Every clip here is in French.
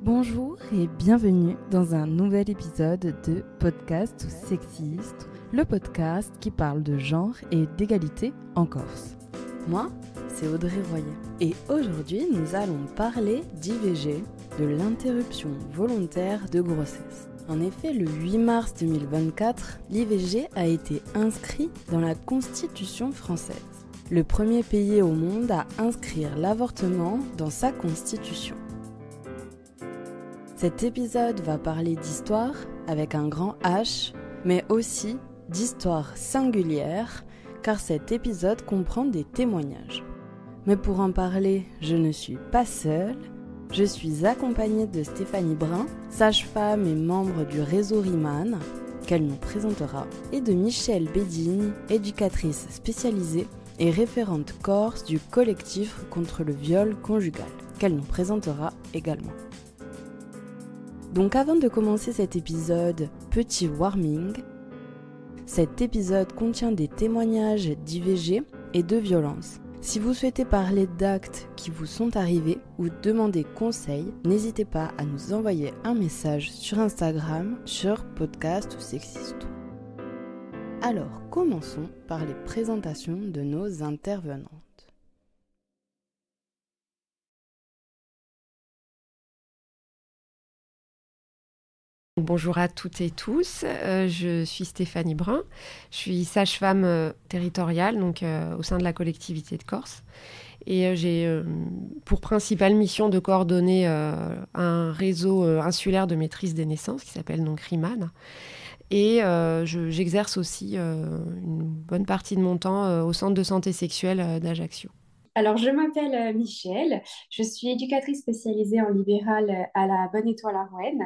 Bonjour et bienvenue dans un nouvel épisode de Podcast Sexiste, le podcast qui parle de genre et d'égalité en Corse. Moi, c'est Audrey Royer et aujourd'hui nous allons parler d'IVG, de l'interruption volontaire de grossesse. En effet, le 8 mars 2024, l'IVG a été inscrit dans la Constitution française, le premier pays au monde à inscrire l'avortement dans sa constitution. Cet épisode va parler d'histoire avec un grand H, mais aussi d'histoire singulière, car cet épisode comprend des témoignages. Mais pour en parler, je ne suis pas seule, je suis accompagnée de Stéphanie Brun, sage-femme et membre du réseau RIMAN, qu'elle nous présentera, et de Michèle Bédigne, éducatrice spécialisée et référente corse du collectif contre le viol conjugal, qu'elle nous présentera également. Donc avant de commencer cet épisode, petit warming. Cet épisode contient des témoignages d'IVG et de violence. Si vous souhaitez parler d'actes qui vous sont arrivés ou demander conseil, n'hésitez pas à nous envoyer un message sur Instagram sur Podcast Sexiste. Alors commençons par les présentations de nos intervenantes. Bonjour à toutes et tous, je suis Stéphanie Brun, je suis sage-femme territoriale donc, au sein de la collectivité de Corse et j'ai pour principale mission de coordonner un réseau insulaire de maîtrise des naissances qui s'appelle donc RIMAN et j'exerce aussi une bonne partie de mon temps au centre de santé sexuelle d'Ajaccio. Alors, je m'appelle Michèle, je suis éducatrice spécialisée en libéral à la Bonne Étoile à Rouen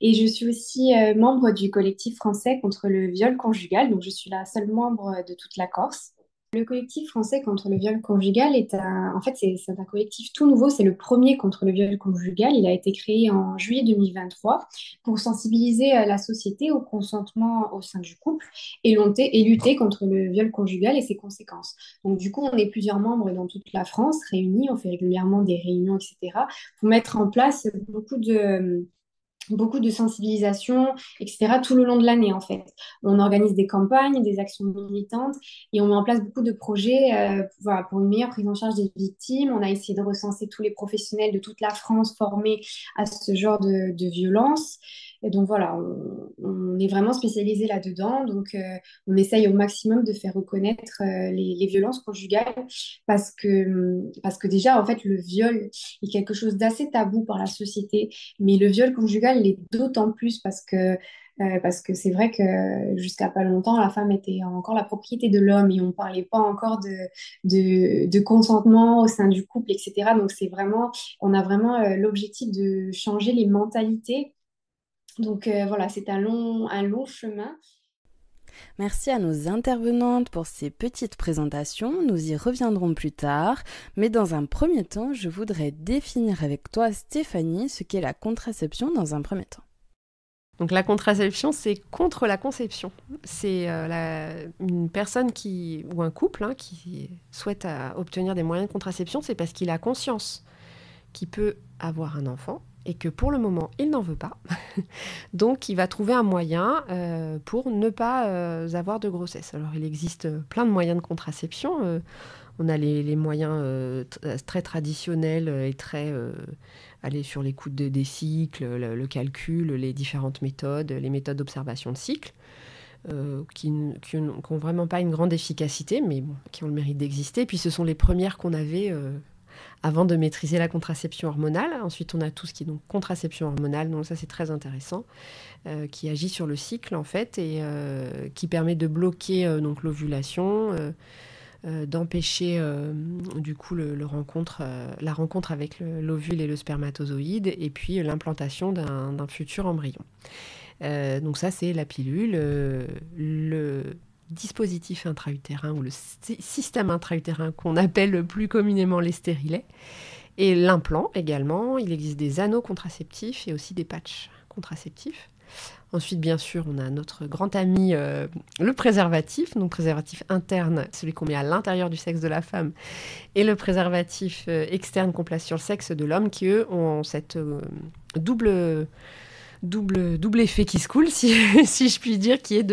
et je suis aussi membre du collectif français contre le viol conjugal, donc je suis la seule membre de toute la Corse. Le collectif français contre le viol conjugal c'est un collectif tout nouveau, c'est le premier contre le viol conjugal. Il a été créé en juillet 2023 pour sensibiliser la société au consentement au sein du couple et lutter contre le viol conjugal et ses conséquences. Donc du coup, on est plusieurs membres dans toute la France réunis, on fait régulièrement des réunions, etc., pour mettre en place beaucoup de sensibilisation, etc., tout le long de l'année, en fait. On organise des campagnes, des actions militantes et on met en place beaucoup de projets pour une meilleure prise en charge des victimes. On a essayé de recenser tous les professionnels de toute la France formés à ce genre de violence. Et donc voilà, on est vraiment spécialisé là-dedans. Donc on essaye au maximum de faire reconnaître les violences conjugales parce que déjà, en fait, le viol est quelque chose d'assez tabou par la société. Mais le viol conjugal l'est d'autant plus parce que c'est vrai que jusqu'à pas longtemps, la femme était encore la propriété de l'homme et on ne parlait pas encore de consentement au sein du couple, etc. Donc on a vraiment l'objectif de changer les mentalités. Donc voilà, c'est un long chemin. Merci à nos intervenantes pour ces petites présentations, nous y reviendrons plus tard, mais dans un premier temps, je voudrais définir avec toi, Stéphanie, ce qu'est la contraception dans un premier temps. Donc la contraception, c'est contre la conception. C'est une personne ou un couple qui souhaite obtenir des moyens de contraception, c'est parce qu'il a conscience qu'il peut avoir un enfant et que pour le moment, il n'en veut pas. Donc, il va trouver un moyen pour ne pas avoir de grossesse. Alors, il existe plein de moyens de contraception. On a les moyens très traditionnels et très... aller sur l'écoute des cycles, le calcul, les différentes méthodes, les méthodes d'observation de cycle, qui n'ont vraiment pas une grande efficacité, mais bon, qui ont le mérite d'exister. Puis, ce sont les premières qu'on avait... avant de maîtriser la contraception hormonale. Ensuite, on a tout ce qui est donc contraception hormonale, donc ça c'est très intéressant, qui agit sur le cycle en fait et qui permet de bloquer donc l'ovulation, d'empêcher du coup la rencontre avec l'ovule et le spermatozoïde et puis l'implantation d'un futur embryon. Donc ça c'est la pilule, le dispositif intra-utérin ou le système intra-utérin qu'on appelle plus communément les stérilets et l'implant également. Il existe des anneaux contraceptifs et aussi des patchs contraceptifs. Ensuite, bien sûr, on a notre grand ami, le préservatif, donc préservatif interne, celui qu'on met à l'intérieur du sexe de la femme, et le préservatif externe qu'on place sur le sexe de l'homme, qui, eux, ont cette double effet qui se coule, si je puis dire, qui est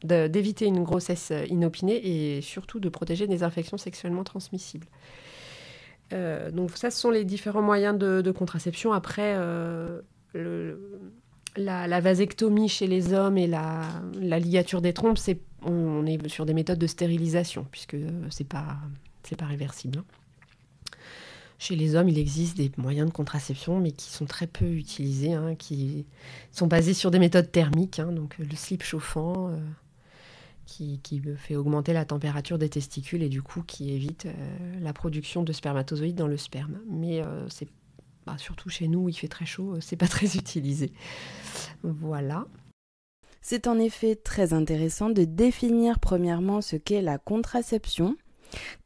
d'éviter une grossesse inopinée et surtout de protéger des infections sexuellement transmissibles. Donc ça, ce sont les différents moyens de contraception. Après, la vasectomie chez les hommes et la ligature des trompes, on est sur des méthodes de stérilisation, puisque c'est pas réversible. Chez les hommes, il existe des moyens de contraception, mais qui sont très peu utilisés, qui sont basés sur des méthodes thermiques, donc le slip chauffant, qui fait augmenter la température des testicules et du coup qui évite la production de spermatozoïdes dans le sperme. Mais surtout chez nous, où il fait très chaud, c'est pas très utilisé. Voilà. C'est en effet très intéressant de définir premièrement ce qu'est la contraception,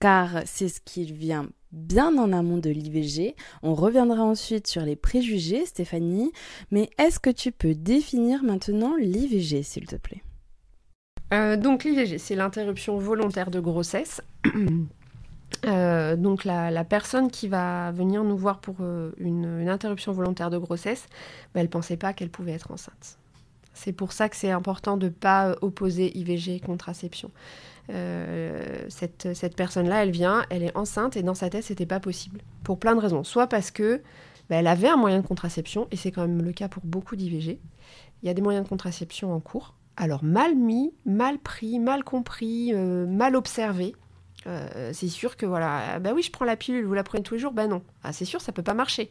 car c'est ce qui vient bien en amont de l'IVG. On reviendra ensuite sur les préjugés, Stéphanie, mais est-ce que tu peux définir maintenant l'IVG, s'il te plaît ? Donc l'IVG, c'est l'interruption volontaire de grossesse. Donc la personne qui va venir nous voir pour une interruption volontaire de grossesse, elle ne pensait pas qu'elle pouvait être enceinte. C'est pour ça que c'est important de ne pas opposer IVG et contraception. Cette personne-là, elle est enceinte et dans sa tête, ce n'était pas possible. Pour plein de raisons. Soit parce que elle avait un moyen de contraception, et c'est quand même le cas pour beaucoup d'IVG. Il y a des moyens de contraception en cours. Alors mal mis, mal pris, mal compris, mal observé. C'est sûr que voilà, oui, je prends la pilule, vous la prenez tous les jours, non. C'est sûr, ça peut pas marcher.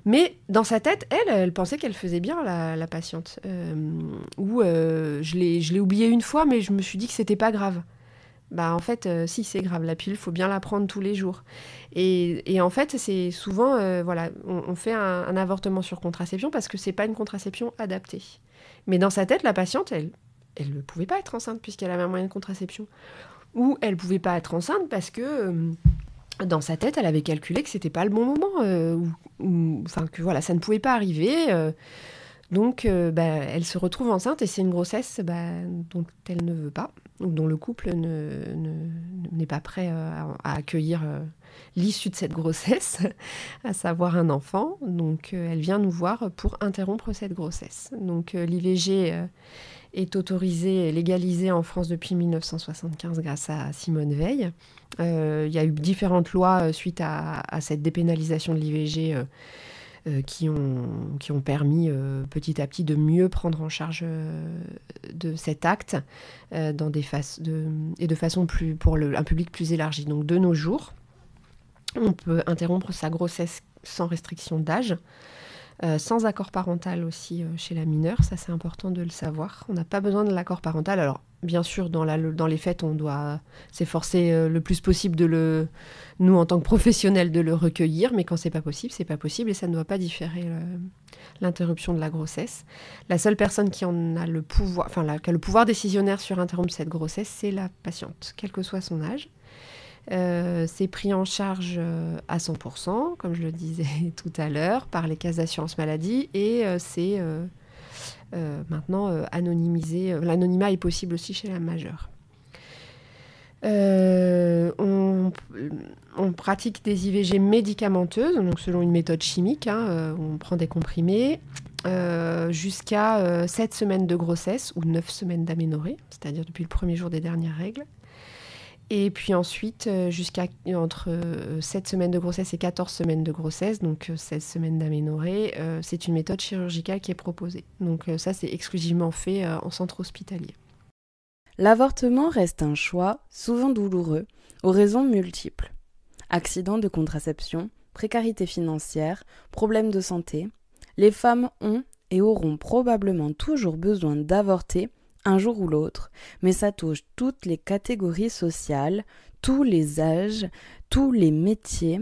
Mais dans sa tête, elle pensait qu'elle faisait bien la patiente. Je l'ai oublié une fois, mais je me suis dit que c'était pas grave. En fait, si, c'est grave. La pilule, il faut bien la prendre tous les jours. Et en fait, c'est souvent, on fait un avortement sur contraception parce que c'est pas une contraception adaptée. Mais dans sa tête, la patiente, elle ne pouvait pas être enceinte puisqu'elle avait un moyen de contraception. Ou elle ne pouvait pas être enceinte parce que dans sa tête, elle avait calculé que ce n'était pas le bon moment. Que voilà, ça ne pouvait pas arriver. Donc, elle se retrouve enceinte et c'est une grossesse dont elle ne veut pas, ou dont le couple n'est pas prêt à accueillir l'issue de cette grossesse, à savoir un enfant. Donc, elle vient nous voir pour interrompre cette grossesse. Donc, l'IVG est autorisée et légalisée en France depuis 1975 grâce à Simone Veil. Il y a eu différentes lois suite à cette dépénalisation de l'IVG qui ont permis petit à petit de mieux prendre en charge de cet acte et de façon pour un public plus élargi. Donc de nos jours, on peut interrompre sa grossesse sans restriction d'âge, sans accord parental aussi chez la mineure, ça c'est important de le savoir. On n'a pas besoin de l'accord parental. Alors bien sûr, dans les faits, on doit s'efforcer le plus possible nous en tant que professionnels de le recueillir, mais quand c'est pas possible et ça ne doit pas différer l'interruption de la grossesse. La seule personne qui en a le pouvoir, qui a le pouvoir décisionnaire sur interrompre cette grossesse, c'est la patiente, quel que soit son âge. C'est pris en charge à 100%, comme je le disais tout à l'heure, par les caisses d'assurance maladie et c'est maintenant anonymisé. L'anonymat est possible aussi chez la majeure. On pratique des IVG médicamenteuses, donc selon une méthode chimique. On prend des comprimés jusqu'à 7 semaines de grossesse ou 9 semaines d'aménorrhée, c'est-à-dire depuis le premier jour des dernières règles. Et puis ensuite, jusqu'à entre 7 semaines de grossesse et 14 semaines de grossesse, donc 16 semaines d'aménorrhée, c'est une méthode chirurgicale qui est proposée. Donc ça, c'est exclusivement fait en centre hospitalier. L'avortement reste un choix, souvent douloureux, aux raisons multiples. Accidents de contraception, précarité financière, problèmes de santé. Les femmes ont et auront probablement toujours besoin d'avorter un jour ou l'autre, mais ça touche toutes les catégories sociales, tous les âges, tous les métiers.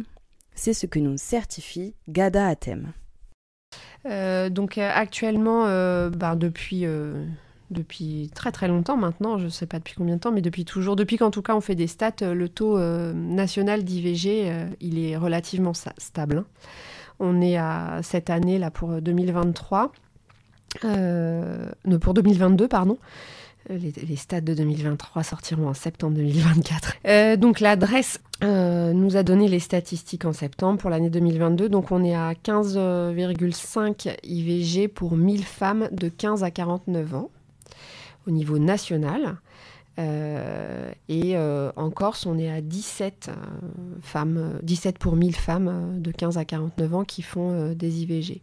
C'est ce que nous certifie Ghada Hatem. Donc actuellement, depuis très très longtemps maintenant, je ne sais pas depuis combien de temps, mais depuis qu'en tout cas on fait des stats, le taux national d'IVG, il est relativement stable. On est à cette année là pour 2023. Pour 2022, pardon. Les stats de 2023 sortiront en septembre 2024. Donc l'adresse nous a donné les statistiques en septembre pour l'année 2022. Donc on est à 15,5 IVG pour 1000 femmes de 15 à 49 ans au niveau national. En Corse, on est à 17 pour 1000 femmes de 15 à 49 ans qui font des IVG.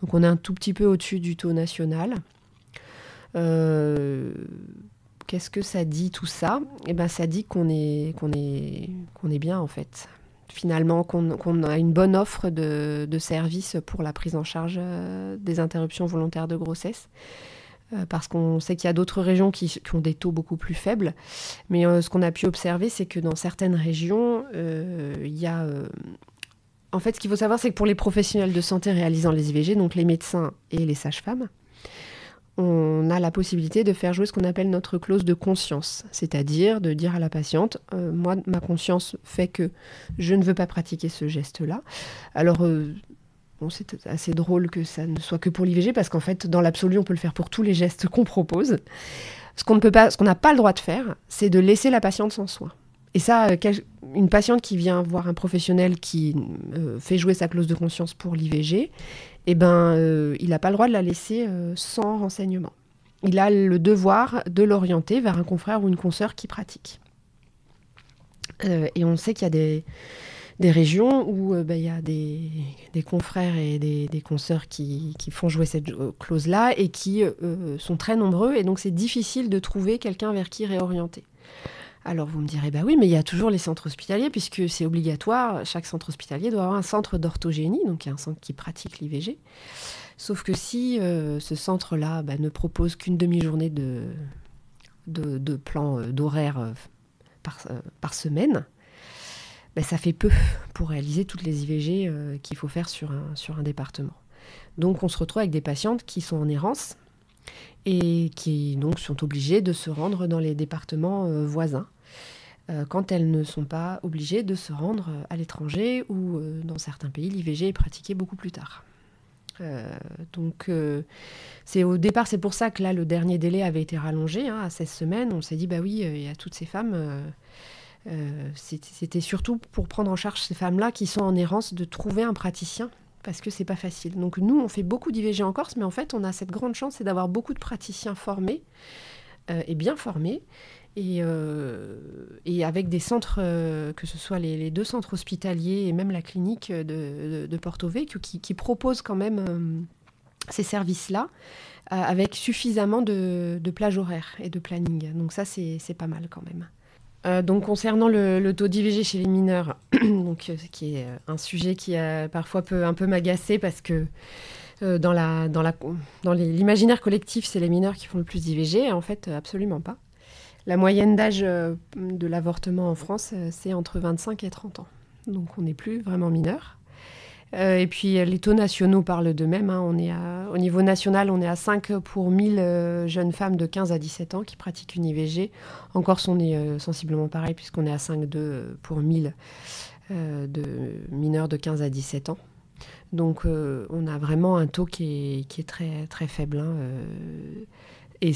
Donc on est un tout petit peu au-dessus du taux national. Qu'est-ce que ça dit tout ça ? Eh ben, ça dit qu'on est bien en fait. Finalement, qu'on a une bonne offre de services pour la prise en charge des interruptions volontaires de grossesse. Parce qu'on sait qu'il y a d'autres régions qui ont des taux beaucoup plus faibles. Mais ce qu'on a pu observer, c'est que dans certaines régions, il y a... En fait, ce qu'il faut savoir, c'est que pour les professionnels de santé réalisant les IVG, donc les médecins et les sages-femmes, on a la possibilité de faire jouer ce qu'on appelle notre clause de conscience. C'est-à-dire de dire à la patiente, moi, ma conscience fait que je ne veux pas pratiquer ce geste-là. Alors... c'est assez drôle que ça ne soit que pour l'IVG parce qu'en fait, dans l'absolu, on peut le faire pour tous les gestes qu'on propose. Ce qu'on n'a pas le droit de faire, c'est de laisser la patiente sans soin. Et ça, une patiente qui vient voir un professionnel qui fait jouer sa clause de conscience pour l'IVG, il n'a pas le droit de la laisser sans renseignement. Il a le devoir de l'orienter vers un confrère ou une consoeur qui pratique. Et on sait qu'il y a des régions où il y a des confrères et des consoeurs qui font jouer cette clause-là et qui sont très nombreux. Et donc, c'est difficile de trouver quelqu'un vers qui réorienter. Alors, vous me direz, oui, mais il y a toujours les centres hospitaliers puisque c'est obligatoire. Chaque centre hospitalier doit avoir un centre d'orthogénie, donc il y a un centre qui pratique l'IVG. Sauf que si ce centre-là ne propose qu'une demi-journée de plan d'horaire par semaine, ça fait peu pour réaliser toutes les IVG qu'il faut faire sur un département. Donc on se retrouve avec des patientes qui sont en errance et qui donc sont obligées de se rendre dans les départements voisins quand elles ne sont pas obligées de se rendre à l'étranger ou dans certains pays, l'IVG est pratiquée beaucoup plus tard. Au départ, c'est pour ça que là, le dernier délai avait été rallongé à 16 semaines. On s'est dit, oui, il y a toutes ces femmes... c'était surtout pour prendre en charge ces femmes-là qui sont en errance de trouver un praticien parce que c'est pas facile. Donc nous, on fait beaucoup d'IVG en Corse, mais en fait, on a cette grande chance, c'est d'avoir beaucoup de praticiens formés et bien formés et avec des centres, que ce soit les 2 centres hospitaliers et même la clinique de Porto Vecchio qui proposent quand même ces services-là avec suffisamment de plages horaires et de planning. Donc ça, c'est pas mal quand même. Donc concernant le taux d'IVG chez les mineurs, donc, qui est un sujet qui parfois peut un peu m'agacer parce que dans l'imaginaire collectif, c'est les mineurs qui font le plus d'IVG, et en fait, absolument pas. La moyenne d'âge de l'avortement en France, c'est entre 25 et 30 ans. Donc on n'est plus vraiment mineur. Et puis les taux nationaux parlent d'eux-mêmes. Au niveau national, on est à 5 pour 1000 jeunes femmes de 15 à 17 ans qui pratiquent une IVG. En Corse, on est sensiblement pareil puisqu'on est à 5,2 pour 1000 de mineurs de 15 à 17 ans. Donc on a vraiment un taux qui est très, très faible. Et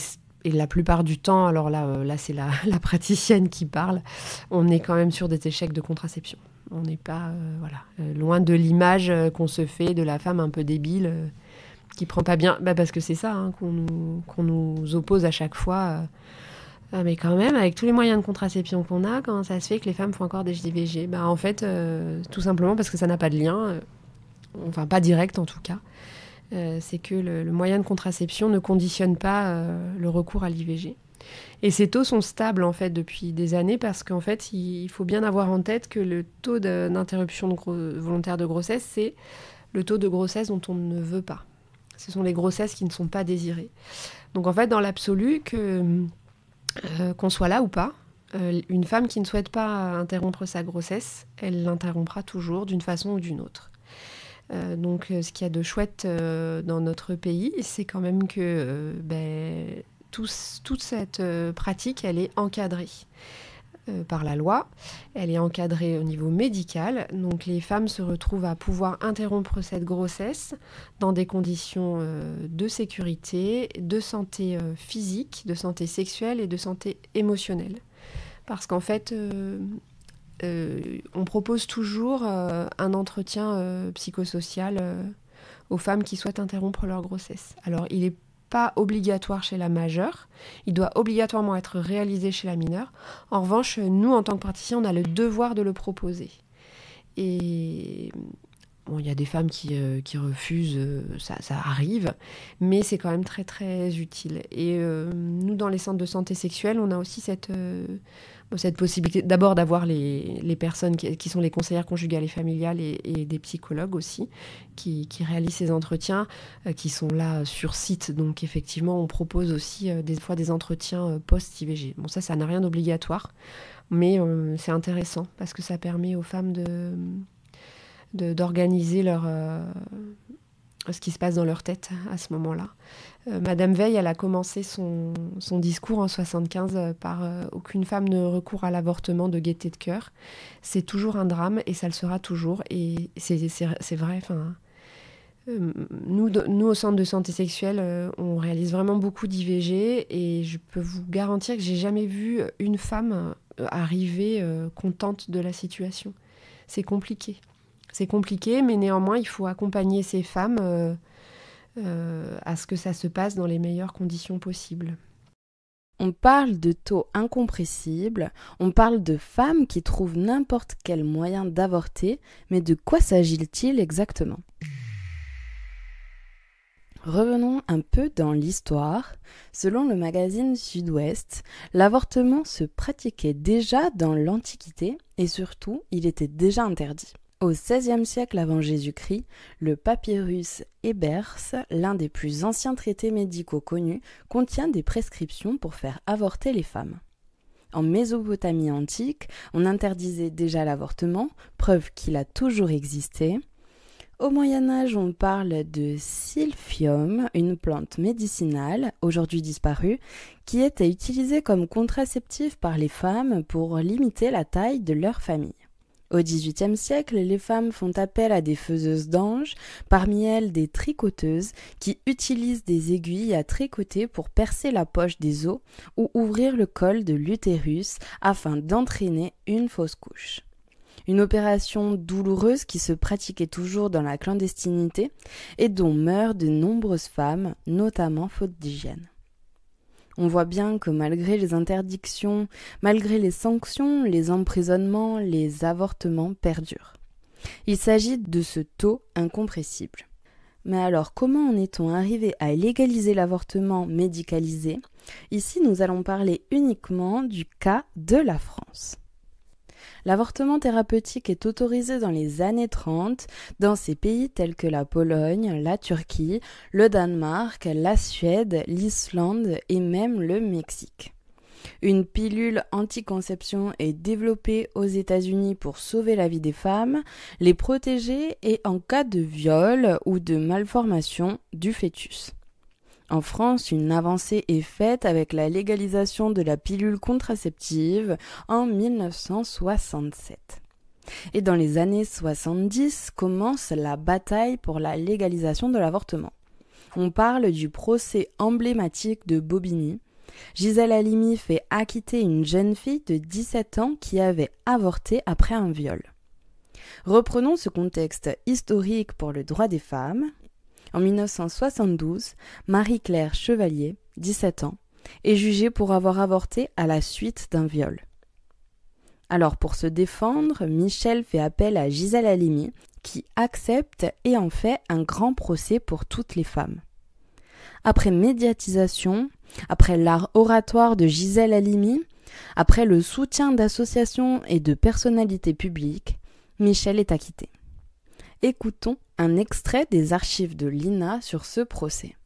la plupart du temps, alors là c'est la praticienne qui parle, on est quand même sur des échecs de contraception. On n'est pas loin de l'image qu'on se fait de la femme un peu débile qui prend pas bien, parce que c'est ça qu'on nous oppose à chaque fois. Mais quand même, avec tous les moyens de contraception qu'on a, comment ça se fait que les femmes font encore des IVG ? En fait, tout simplement parce que ça n'a pas de lien, enfin pas direct en tout cas. C'est que le moyen de contraception ne conditionne pas le recours à l'IVG. Et ces taux sont stables en fait depuis des années parce qu'en fait il faut bien avoir en tête que le taux d'interruption volontaire de grossesse, c'est le taux de grossesse dont on ne veut pas. Ce sont les grossesses qui ne sont pas désirées. Donc en fait dans l'absolu, qu'on soit là ou pas, une femme qui ne souhaite pas interrompre sa grossesse, elle l'interrompra toujours d'une façon ou d'une autre. Donc ce qu'il y a de chouette dans notre pays, c'est quand même que toute cette pratique, elle est encadrée. par la loi. Elle est encadrée au niveau médical. Donc les femmes se retrouvent à pouvoir interrompre cette grossesse dans des conditions de sécurité, de santé physique, de santé sexuelle et de santé émotionnelle. Parce qu'en fait, on propose toujours un entretien psychosocial aux femmes qui souhaitent interrompre leur grossesse. Alors, il n'est pas obligatoire chez la majeure, il doit obligatoirement être réalisé chez la mineure. En revanche, nous, en tant que praticiens, on a le devoir de le proposer. Et bon, il y a des femmes qui refusent, ça arrive, mais c'est quand même très très utile. Et nous, dans les centres de santé sexuelle, on a aussi cette possibilité d'abord d'avoir les personnes qui sont les conseillères conjugales et familiales et des psychologues aussi qui réalisent ces entretiens, qui sont là sur site. Donc effectivement, on propose aussi des fois des entretiens post-IVG. Bon, ça n'a rien d'obligatoire, mais c'est intéressant parce que ça permet aux femmes d'organiser ce qui se passe dans leur tête à ce moment-là. Madame Veil, elle a commencé son discours en 1975 par « Aucune femme ne recourt à l'avortement de gaieté de cœur ». C'est toujours un drame et ça le sera toujours. Et c'est vrai. Nous, au centre de santé sexuelle, on réalise vraiment beaucoup d'IVG et je peux vous garantir que j'ai jamais vu une femme arriver contente de la situation. C'est compliqué. C'est compliqué, mais néanmoins, il faut accompagner ces femmes à ce que ça se passe dans les meilleures conditions possibles. On parle de taux incompressibles, on parle de femmes qui trouvent n'importe quel moyen d'avorter, mais de quoi s'agit-il exactement ? Revenons un peu dans l'histoire. Selon le magazine Sud-Ouest, l'avortement se pratiquait déjà dans l'Antiquité et surtout, il était déjà interdit. Au XVIe siècle avant Jésus-Christ, le papyrus Ebers, l'un des plus anciens traités médicaux connus, contient des prescriptions pour faire avorter les femmes. En Mésopotamie antique, on interdisait déjà l'avortement, preuve qu'il a toujours existé. Au Moyen-Âge, on parle de silphium, une plante médicinale, aujourd'hui disparue, qui était utilisée comme contraceptif par les femmes pour limiter la taille de leur famille. Au XVIIIe siècle, les femmes font appel à des faiseuses d'anges, parmi elles des tricoteuses, qui utilisent des aiguilles à tricoter pour percer la poche des os ou ouvrir le col de l'utérus afin d'entraîner une fausse couche. Une opération douloureuse qui se pratiquait toujours dans la clandestinité et dont meurent de nombreuses femmes, notamment faute d'hygiène. On voit bien que malgré les interdictions, malgré les sanctions, les emprisonnements, les avortements perdurent. Il s'agit de ce taux incompressible. Mais alors, comment en est-on arrivé à légaliser l'avortement médicalisé ? Ici, nous allons parler uniquement du cas de la France. L'avortement thérapeutique est autorisé dans les années 30 dans ces pays tels que la Pologne, la Turquie, le Danemark, la Suède, l'Islande et même le Mexique. Une pilule anticonception est développée aux États-Unis pour sauver la vie des femmes, les protéger et en cas de viol ou de malformation du fœtus. En France, une avancée est faite avec la légalisation de la pilule contraceptive en 1967. Et dans les années 70 commence la bataille pour la légalisation de l'avortement. On parle du procès emblématique de Bobigny. Gisèle Halimi fait acquitter une jeune fille de 17 ans qui avait avorté après un viol. Reprenons ce contexte historique pour le droit des femmes. En 1972, Marie-Claire Chevalier, 17 ans, est jugée pour avoir avorté à la suite d'un viol. Alors pour se défendre, Michel fait appel à Gisèle Halimi, qui accepte et en fait un grand procès pour toutes les femmes. Après médiatisation, après l'art oratoire de Gisèle Halimi, après le soutien d'associations et de personnalités publiques, Michel est acquitté. Écoutons un extrait des archives de l'INA sur ce procès.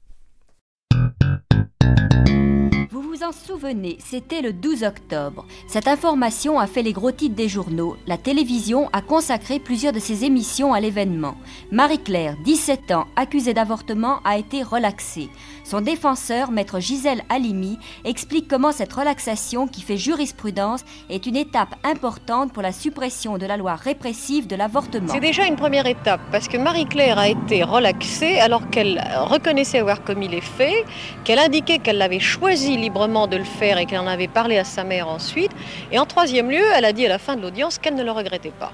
Vous vous vous en souvenez, c'était le 12 octobre. Cette information a fait les gros titres des journaux. La télévision a consacré plusieurs de ses émissions à l'événement. Marie-Claire, 17 ans, accusée d'avortement, a été relaxée. Son défenseur, maître Gisèle Halimi, explique comment cette relaxation, qui fait jurisprudence, est une étape importante pour la suppression de la loi répressive de l'avortement. C'est déjà une première étape, parce que Marie-Claire a été relaxée alors qu'elle reconnaissait avoir commis les faits, qu'elle indiquait qu'elle avait choisi librement de le faire et qu'elle en avait parlé à sa mère ensuite. Et en troisième lieu, elle a dit à la fin de l'audience qu'elle ne le regrettait pas.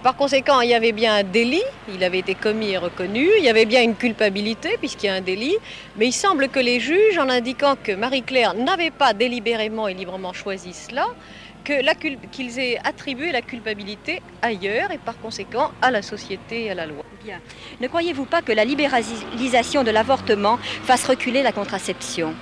Par conséquent, il y avait bien un délit, il avait été commis et reconnu, il y avait bien une culpabilité puisqu'il y a un délit, mais il semble que les juges, en indiquant que Marie-Claire n'avait pas délibérément et librement choisi cela, qu'ils aient attribué la culpabilité ailleurs et par conséquent à la société et à la loi. Bien. Ne croyez-vous pas que la libéralisation de l'avortement fasse reculer la contraception ?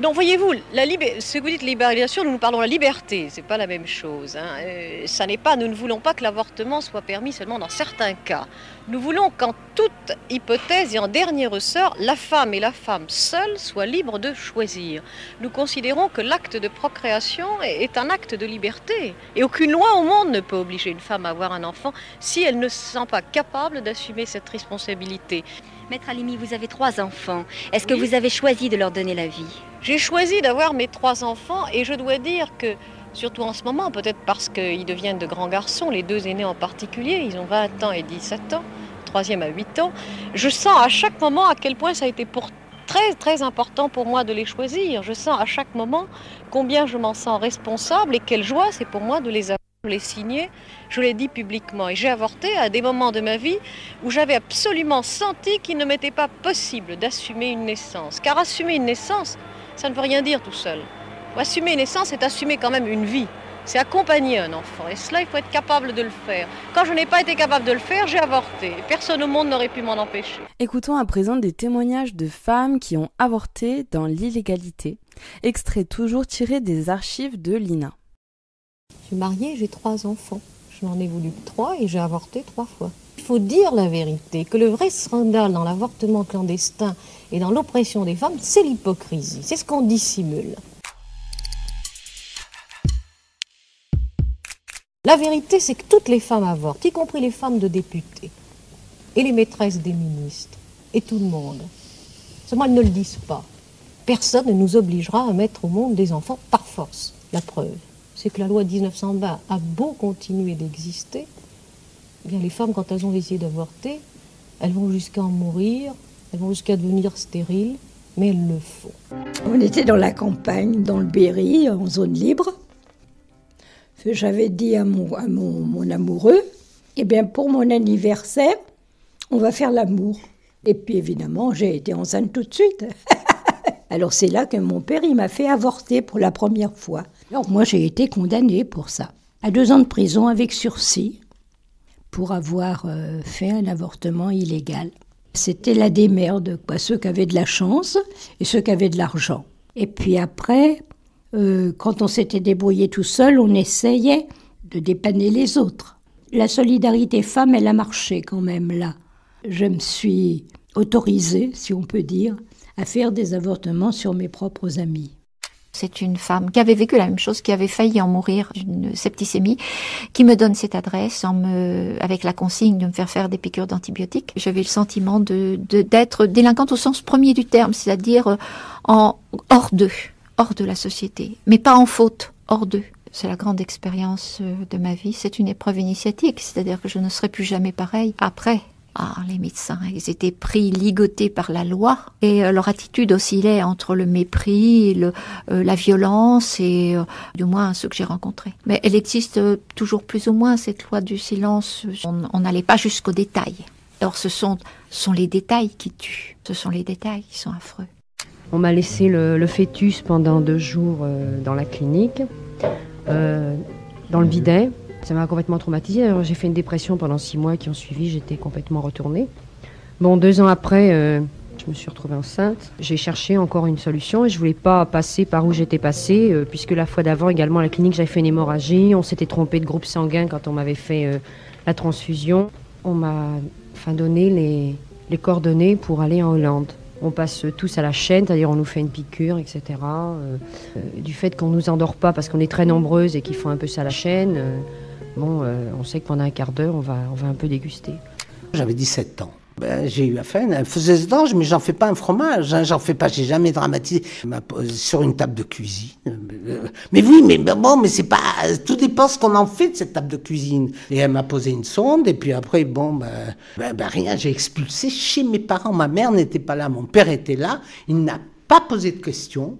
Non, voyez-vous, ce que vous dites libéralisation, nous parlons de la liberté, c'est pas la même chose. Nous ne voulons pas que l'avortement soit permis seulement dans certains cas. Nous voulons qu'en toute hypothèse et en dernier ressort, la femme et la femme seule soient libres de choisir. Nous considérons que l'acte de procréation est un acte de liberté. Et aucune loi au monde ne peut obliger une femme à avoir un enfant si elle ne se sent pas capable d'assumer cette responsabilité. Maître Halimi, vous avez 3 enfants. Est-ce que Oui. vous avez choisi de leur donner la vie ? J'ai choisi d'avoir mes 3 enfants et je dois dire que, surtout en ce moment, peut-être parce qu'ils deviennent de grands garçons, les 2 aînés en particulier, ils ont 20 ans et 17 ans, le 3e a 8 ans, je sens à chaque moment à quel point ça a été très très important pour moi de les choisir. Je sens à chaque moment combien je m'en sens responsable et quelle joie c'est pour moi de les avoir. Je l'ai signé, je l'ai dit publiquement et j'ai avorté à des moments de ma vie où j'avais absolument senti qu'il ne m'était pas possible d'assumer une naissance. Car assumer une naissance, ça ne veut rien dire tout seul. Assumer une naissance, c'est assumer quand même une vie. C'est accompagner un enfant. Et cela, il faut être capable de le faire. Quand je n'ai pas été capable de le faire, j'ai avorté. Personne au monde n'aurait pu m'en empêcher. Écoutons à présent des témoignages de femmes qui ont avorté dans l'illégalité, extrait toujours tiré des archives de l'INA. Je suis mariée, j'ai 3 enfants. Je n'en ai voulu que 3 et j'ai avorté 3 fois. Il faut dire la vérité, que le vrai scandale dans l'avortement clandestin et dans l'oppression des femmes, c'est l'hypocrisie. C'est ce qu'on dissimule. La vérité, c'est que toutes les femmes avortent, y compris les femmes de députés, et les maîtresses des ministres, et tout le monde. Seulement, elles ne le disent pas. Personne ne nous obligera à mettre au monde des enfants par force. La preuve, c'est que la loi de 1920 a beau continuer d'exister, eh bien les femmes, quand elles ont essayé d'avorter, elles vont jusqu'à en mourir, elles vont jusqu'à devenir stériles, mais elles le font. On était dans la campagne, dans le Berry, en zone libre. J'avais dit à mon amoureux, eh bien pour mon anniversaire, on va faire l'amour. Et puis évidemment, j'ai été enceinte tout de suite. Alors c'est là que mon père, il m'a fait avorter pour la première fois. Alors moi, j'ai été condamnée pour ça, à 2 ans de prison avec sursis, pour avoir fait un avortement illégal. C'était la démerde, quoi, ceux qui avaient de la chance et ceux qui avaient de l'argent. Et puis après, quand on s'était débrouillé tout seul, on essayait de dépanner les autres. La solidarité femme, elle a marché quand même là. Je me suis autorisée, si on peut dire, à faire des avortements sur mes propres amis. C'est une femme qui avait vécu la même chose, qui avait failli en mourir d'une septicémie, qui me donne cette adresse avec la consigne de me faire des piqûres d'antibiotiques. J'avais le sentiment d'être délinquante au sens premier du terme, c'est-à-dire hors de la société, mais pas en faute, hors d'eux. C'est la grande expérience de ma vie, c'est une épreuve initiatique, c'est-à-dire que je ne serai plus jamais pareille après. Les médecins, ils étaient ligotés par la loi et leur attitude oscillait entre le mépris, et la violence et du moins ceux que j'ai rencontrés. Mais elle existe toujours plus ou moins, cette loi du silence. On n'allait pas jusqu'aux détails. Or, ce sont les détails qui tuent. Ce sont les détails qui sont affreux. On m'a laissé le fœtus pendant 2 jours dans la clinique, dans le bidet. Ça m'a complètement traumatisée. Alors, j'ai fait une dépression pendant 6 mois qui ont suivi. J'étais complètement retournée. Bon, 2 ans après, je me suis retrouvée enceinte. J'ai cherché encore une solution et je voulais pas passer par où j'étais passée, puisque la fois d'avant également à la clinique, j'avais fait une hémorragie. On s'était trompé de groupe sanguin quand on m'avait fait la transfusion. On m'a donné les coordonnées pour aller en Hollande. On passe tous à la chaîne, c'est-à-dire on nous fait une piqûre, etc. Du fait qu'on ne nous endort pas parce qu'on est très nombreuses et qu'ils font un peu ça à la chaîne, on sait que pendant un quart d'heure, on va un peu déguster. J'avais 17 ans. J'ai eu affaire, elle faisait ce danger, mais j'en fais pas un fromage, hein, j'en fais pas, j'ai jamais dramatisé. Elle m'a posé sur une table de cuisine. Mais oui, mais bon, mais c'est pas, tout dépend ce qu'on en fait de cette table de cuisine. Et elle m'a posé une sonde, et puis après, rien, j'ai expulsé chez mes parents. Ma mère n'était pas là, mon père était là, il n'a pas posé de questions.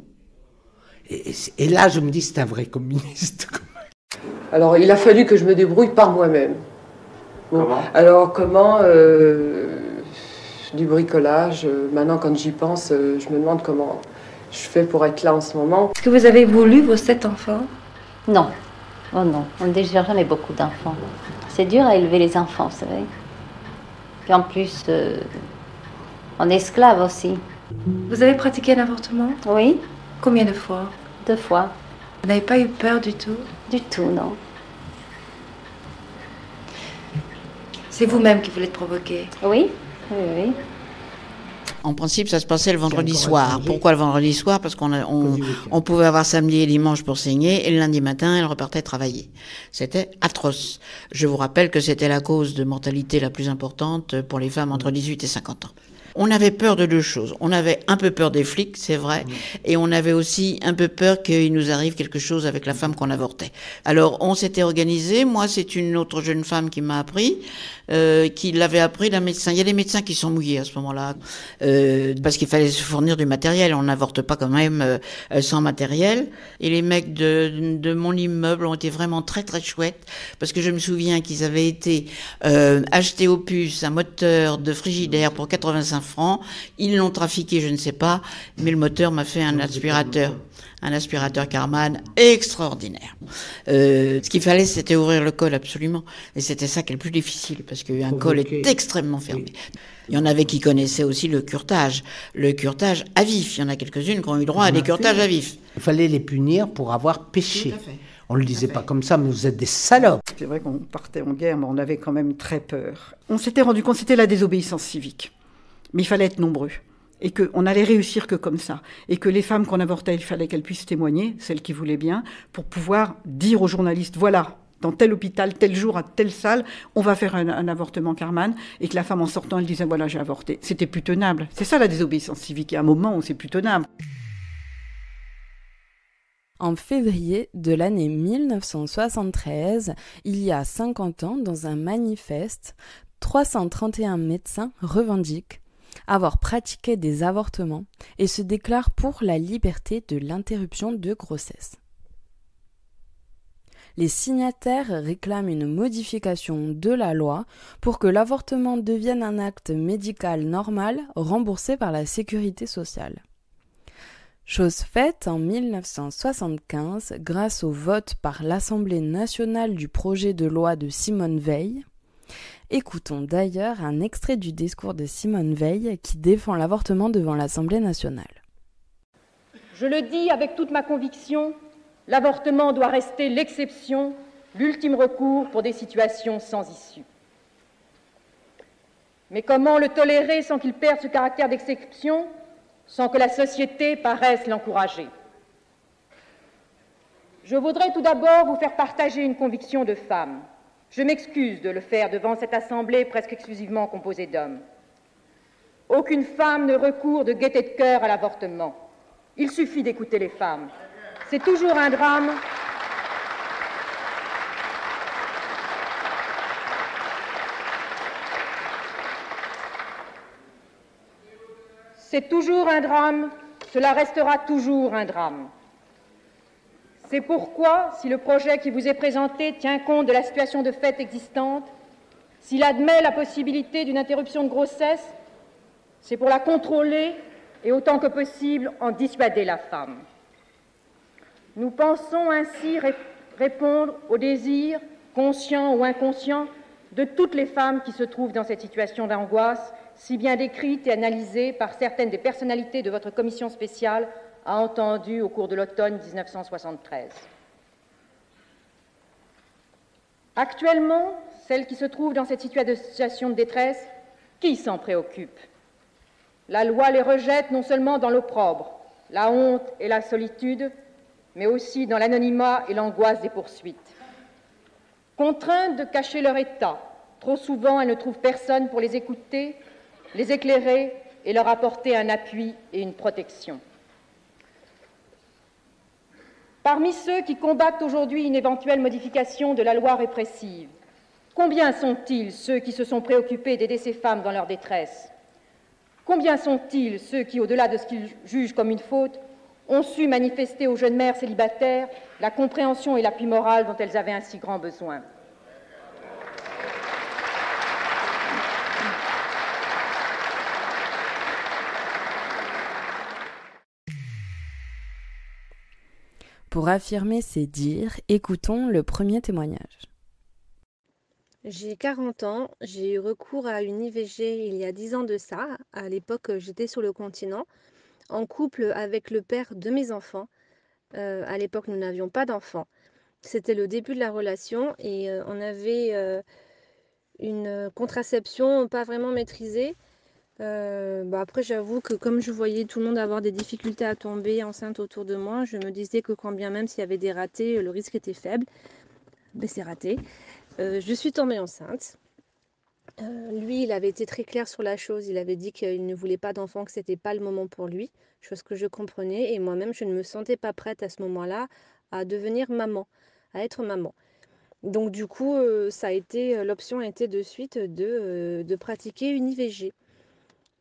Et là, je me dis, c'est un vrai communiste. Alors, il a fallu que je me débrouille par moi-même. Bon, comment du bricolage, maintenant quand j'y pense, je me demande comment je fais pour être là en ce moment. Est-ce que vous avez voulu vos 7 enfants? Non, oh non, on ne désire jamais beaucoup d'enfants. C'est dur à élever les enfants, vous savez. Puis en plus, on est esclave aussi. Vous avez pratiqué un avortement? Oui. Combien de fois? 2 fois. Vous n'avez pas eu peur du tout? Du tout, non. C'est vous-même qui voulez le provoquer? Oui, oui, oui. En principe, ça se passait le vendredi soir. Pourquoi le vendredi soir? Parce qu'on pouvait avoir samedi et dimanche pour saigner, et le lundi matin, elle repartait travailler. C'était atroce. Je vous rappelle que c'était la cause de mortalité la plus importante pour les femmes entre 18 et 50 ans. On avait peur de 2 choses. On avait un peu peur des flics, c'est vrai, et on avait aussi un peu peur qu'il nous arrive quelque chose avec la femme qu'on avortait. Alors, on s'était organisé. Moi, c'est une autre jeune femme qui m'a appris, qui l'avait appris d'un médecin. Il y a des médecins qui sont mouillés à ce moment-là, parce qu'il fallait se fournir du matériel. On n'avorte pas quand même sans matériel. Et les mecs de mon immeuble ont été vraiment très très chouettes, parce que je me souviens qu'ils avaient été acheter au puce un moteur de frigidaire pour 85 francs. Ils l'ont trafiqué, je ne sais pas, mais le moteur m'a fait un aspirateur Karman extraordinaire. Ce qu'il fallait, c'était ouvrir le col absolument. Et c'était ça qui est le plus difficile, parce qu'un col est extrêmement fermé. Il y en avait qui connaissaient aussi le curetage à vif. Il y en a quelques-unes qui ont eu droit à des curetages à vif. Il fallait les punir pour avoir péché. On ne le disait pas comme ça, mais vous êtes des salopes. C'est vrai qu'on partait en guerre, mais on avait quand même très peur. On s'était rendu compte que c'était la désobéissance civique. Mais il fallait être nombreux. Et qu'on n'allait réussir que comme ça. Et que les femmes qu'on avortait, il fallait qu'elles puissent témoigner, celles qui voulaient bien, pour pouvoir dire aux journalistes, voilà, dans tel hôpital, tel jour, à telle salle, on va faire un avortement Karman. Et que la femme, en sortant, elle disait, voilà, j'ai avorté. C'était plus tenable. C'est ça la désobéissance civique. Et à un moment où c'est plus tenable. En février de l'année 1973, il y a 50 ans, dans un manifeste, 331 médecins revendiquent avoir pratiqué des avortements et se déclarent pour la liberté de l'interruption de grossesse. Les signataires réclament une modification de la loi pour que l'avortement devienne un acte médical normal remboursé par la sécurité sociale. Chose faite en 1975 grâce au vote par l'Assemblée nationale du projet de loi de Simone Veil. Écoutons d'ailleurs un extrait du discours de Simone Veil qui défend l'avortement devant l'Assemblée nationale. Je le dis avec toute ma conviction, l'avortement doit rester l'exception, l'ultime recours pour des situations sans issue. Mais comment le tolérer sans qu'il perde ce caractère d'exception, sans que la société paraisse l'encourager? Je voudrais tout d'abord vous faire partager une conviction de femme. Je m'excuse de le faire devant cette assemblée presque exclusivement composée d'hommes. Aucune femme ne recourt de gaieté de cœur à l'avortement. Il suffit d'écouter les femmes. C'est toujours un drame. C'est toujours un drame, cela restera toujours un drame. C'est pourquoi, si le projet qui vous est présenté tient compte de la situation de fait existante, s'il admet la possibilité d'une interruption de grossesse, c'est pour la contrôler et autant que possible en dissuader la femme. Nous pensons ainsi répondre aux désirs, conscients ou inconscients, de toutes les femmes qui se trouvent dans cette situation d'angoisse, si bien décrite et analysée par certaines des personnalités de votre commission spéciale a entendu au cours de l'automne 1973. Actuellement, celles qui se trouvent dans cette situation de détresse, qui s'en préoccupe? La loi les rejette non seulement dans l'opprobre, la honte et la solitude, mais aussi dans l'anonymat et l'angoisse des poursuites. Contraintes de cacher leur état, trop souvent elles ne trouvent personne pour les écouter, les éclairer et leur apporter un appui et une protection. Parmi ceux qui combattent aujourd'hui une éventuelle modification de la loi répressive, combien sont-ils ceux qui se sont préoccupés d'aider ces femmes dans leur détresse? Combien sont-ils ceux qui, au-delà de ce qu'ils jugent comme une faute, ont su manifester aux jeunes mères célibataires la compréhension et l'appui moral dont elles avaient un si grand besoin? Pour affirmer ces dires, écoutons le premier témoignage. J'ai 40 ans, j'ai eu recours à une IVG il y a 10 ans de ça. À l'époque, j'étais sur le continent, en couple avec le père de mes enfants. À l'époque, nous n'avions pas d'enfants. C'était le début de la relation et on avait une contraception pas vraiment maîtrisée. Après, j'avoue que comme je voyais tout le monde avoir des difficultés à tomber enceinte autour de moi, je me disais que quand bien même s'il y avait des ratés, le risque était faible. Mais c'est raté. Je suis tombée enceinte. Lui, il avait été très clair sur la chose. Il avait dit qu'il ne voulait pas d'enfant, que ce n'était pas le moment pour lui, chose que je comprenais. Et moi-même, je ne me sentais pas prête à ce moment-là à devenir maman, à être maman. Donc du coup, l'option a été de suite de pratiquer une IVG.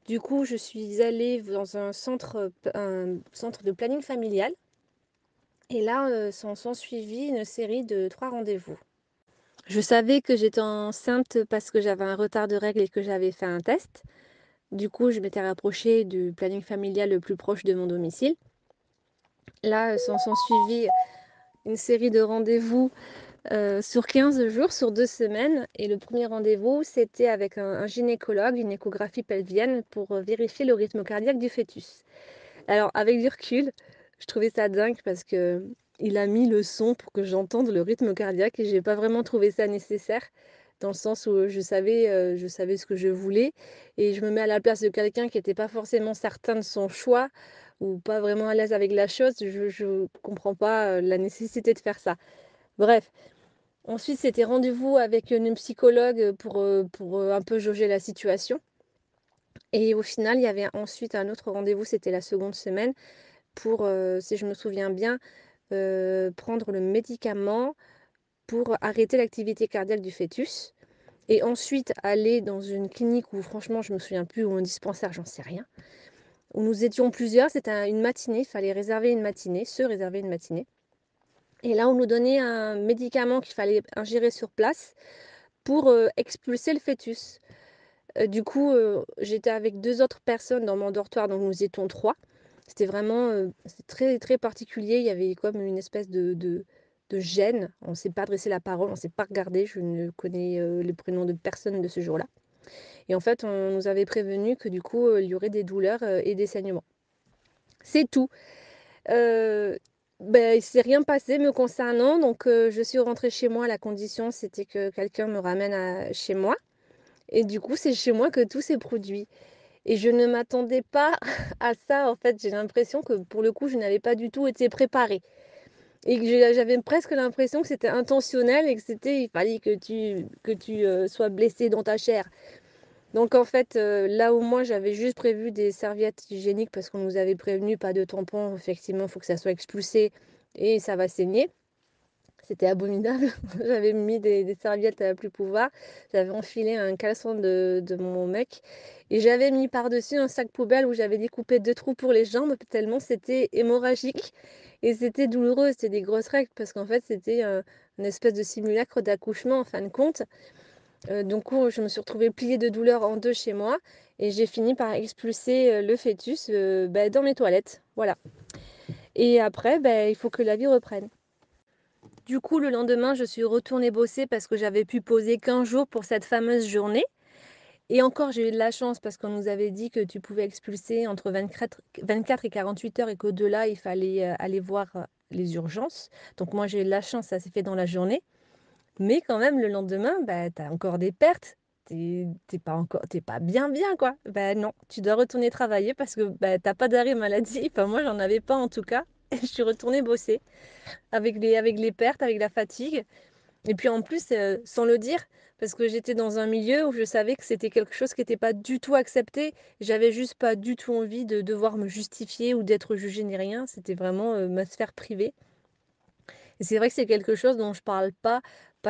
Du coup, je suis allée dans un centre de planning familial. Et là, s'en suivit une série de 3 rendez-vous. Je savais que j'étais enceinte parce que j'avais un retard de règles et que j'avais fait un test. Du coup, je m'étais rapprochée du planning familial le plus proche de mon domicile. Là, s'en suivit une série de rendez-vous sur 15 jours, sur 2 semaines. Et le premier rendez-vous, c'était avec un gynécologue, une échographie pelvienne pour vérifier le rythme cardiaque du fœtus. Alors, avec du recul, je trouvais ça dingue parce que il a mis le son pour que j'entende le rythme cardiaque et j'ai pas vraiment trouvé ça nécessaire dans le sens où je savais ce que je voulais et je me mets à la place de quelqu'un qui n'était pas forcément certain de son choix ou pas vraiment à l'aise avec la chose. Je comprends pas la nécessité de faire ça. Bref. Ensuite, c'était rendez-vous avec une psychologue pour un peu jauger la situation. Et au final, il y avait ensuite un autre rendez-vous, c'était la seconde semaine, pour, si je me souviens bien, prendre le médicament pour arrêter l'activité cardiaque du fœtus. Et ensuite, aller dans une clinique où, franchement, je ne me souviens plus, ou un dispensaire, j'en sais rien, où nous étions plusieurs. C'était une matinée, il fallait réserver une matinée, se réserver une matinée. Et là, on nous donnait un médicament qu'il fallait ingérer sur place pour expulser le fœtus. Du coup, j'étais avec 2 autres personnes dans mon dortoir, donc nous étions 3. C'était vraiment très, très particulier. Il y avait comme une espèce de gêne. On ne s'est pas adressé la parole, on ne s'est pas regardé. Je ne connais le prénom de personne de ce jour-là. Et en fait, on nous avait prévenu que du coup, il y aurait des douleurs et des saignements. C'est tout. Il ne s'est rien passé me concernant, donc je suis rentrée chez moi. La condition, c'était que quelqu'un me ramène chez moi. Et du coup, c'est chez moi que tout s'est produit. Et je ne m'attendais pas à ça. En fait, j'ai l'impression que pour le coup, je n'avais pas du tout été préparée. Et que j'avais presque l'impression que c'était intentionnel et que il fallait que tu sois blessée dans ta chair. Donc en fait, là où moi j'avais juste prévu des serviettes hygiéniques parce qu'on nous avait prévenu, pas de tampons, effectivement, il faut que ça soit expulsé et ça va saigner. C'était abominable. J'avais mis des serviettes à plus pouvoir. J'avais enfilé un caleçon de mon mec et j'avais mis par-dessus un sac poubelle où j'avais découpé 2 trous pour les jambes tellement c'était hémorragique et c'était douloureux. C'était des grosses règles parce qu'en fait c'était une espèce de simulacre d'accouchement en fin de compte. Donc je me suis retrouvée pliée de douleur en 2 chez moi et j'ai fini par expulser le fœtus dans mes toilettes. Voilà. Et après, il faut que la vie reprenne. Du coup, le lendemain, je suis retournée bosser parce que j'avais pu poser qu'1 jour pour cette fameuse journée. Et encore, j'ai eu de la chance parce qu'on nous avait dit que tu pouvais expulser entre 24 et 48 heures et qu'au-delà, il fallait aller voir les urgences. Donc moi, j'ai eu de la chance, ça s'est fait dans la journée. Mais quand même, le lendemain, tu as encore des pertes. t'es pas bien, quoi. Ben non, tu dois retourner travailler parce que t'as pas d'arrêt maladie. Enfin, moi, j'en avais pas en tout cas. Je suis retournée bosser avec les pertes, avec la fatigue. Et puis en plus, sans le dire, parce que j'étais dans un milieu où je savais que c'était quelque chose qui n'était pas du tout accepté. J'avais juste pas du tout envie de devoir me justifier ou d'être jugée ni rien. C'était vraiment ma sphère privée. Et c'est vrai que c'est quelque chose dont je parle pas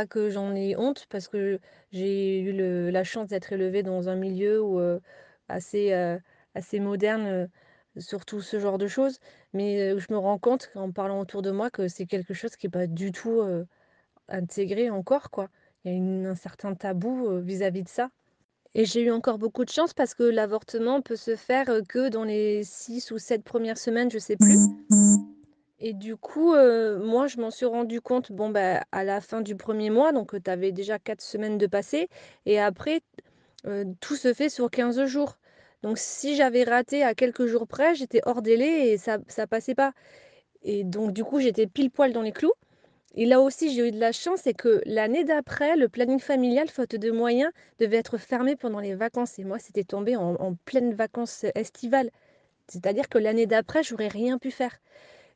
que j'en ai honte, parce que j'ai eu la chance d'être élevée dans un milieu où, assez, assez moderne, sur tout ce genre de choses. Mais je me rends compte, en parlant autour de moi, que c'est quelque chose qui n'est pas du tout intégré encore, quoi. Il y a un certain tabou vis-à-vis de ça. Et j'ai eu encore beaucoup de chance parce que l'avortement peut se faire que dans les 6 ou 7 premières semaines, je sais plus. Et du coup, moi, je m'en suis rendu compte, à la fin du premier mois, donc tu avais déjà 4 semaines de passé. Et après, tout se fait sur 15 jours. Donc si j'avais raté à quelques jours près, j'étais hors délai et ça passait pas. Et donc du coup, j'étais pile poil dans les clous. Et là aussi, j'ai eu de la chance, c'est que l'année d'après, le planning familial, faute de moyens, devait être fermé pendant les vacances. Et moi, c'était tombé en pleines vacances estivales. C'est-à-dire que l'année d'après, j'aurais rien pu faire.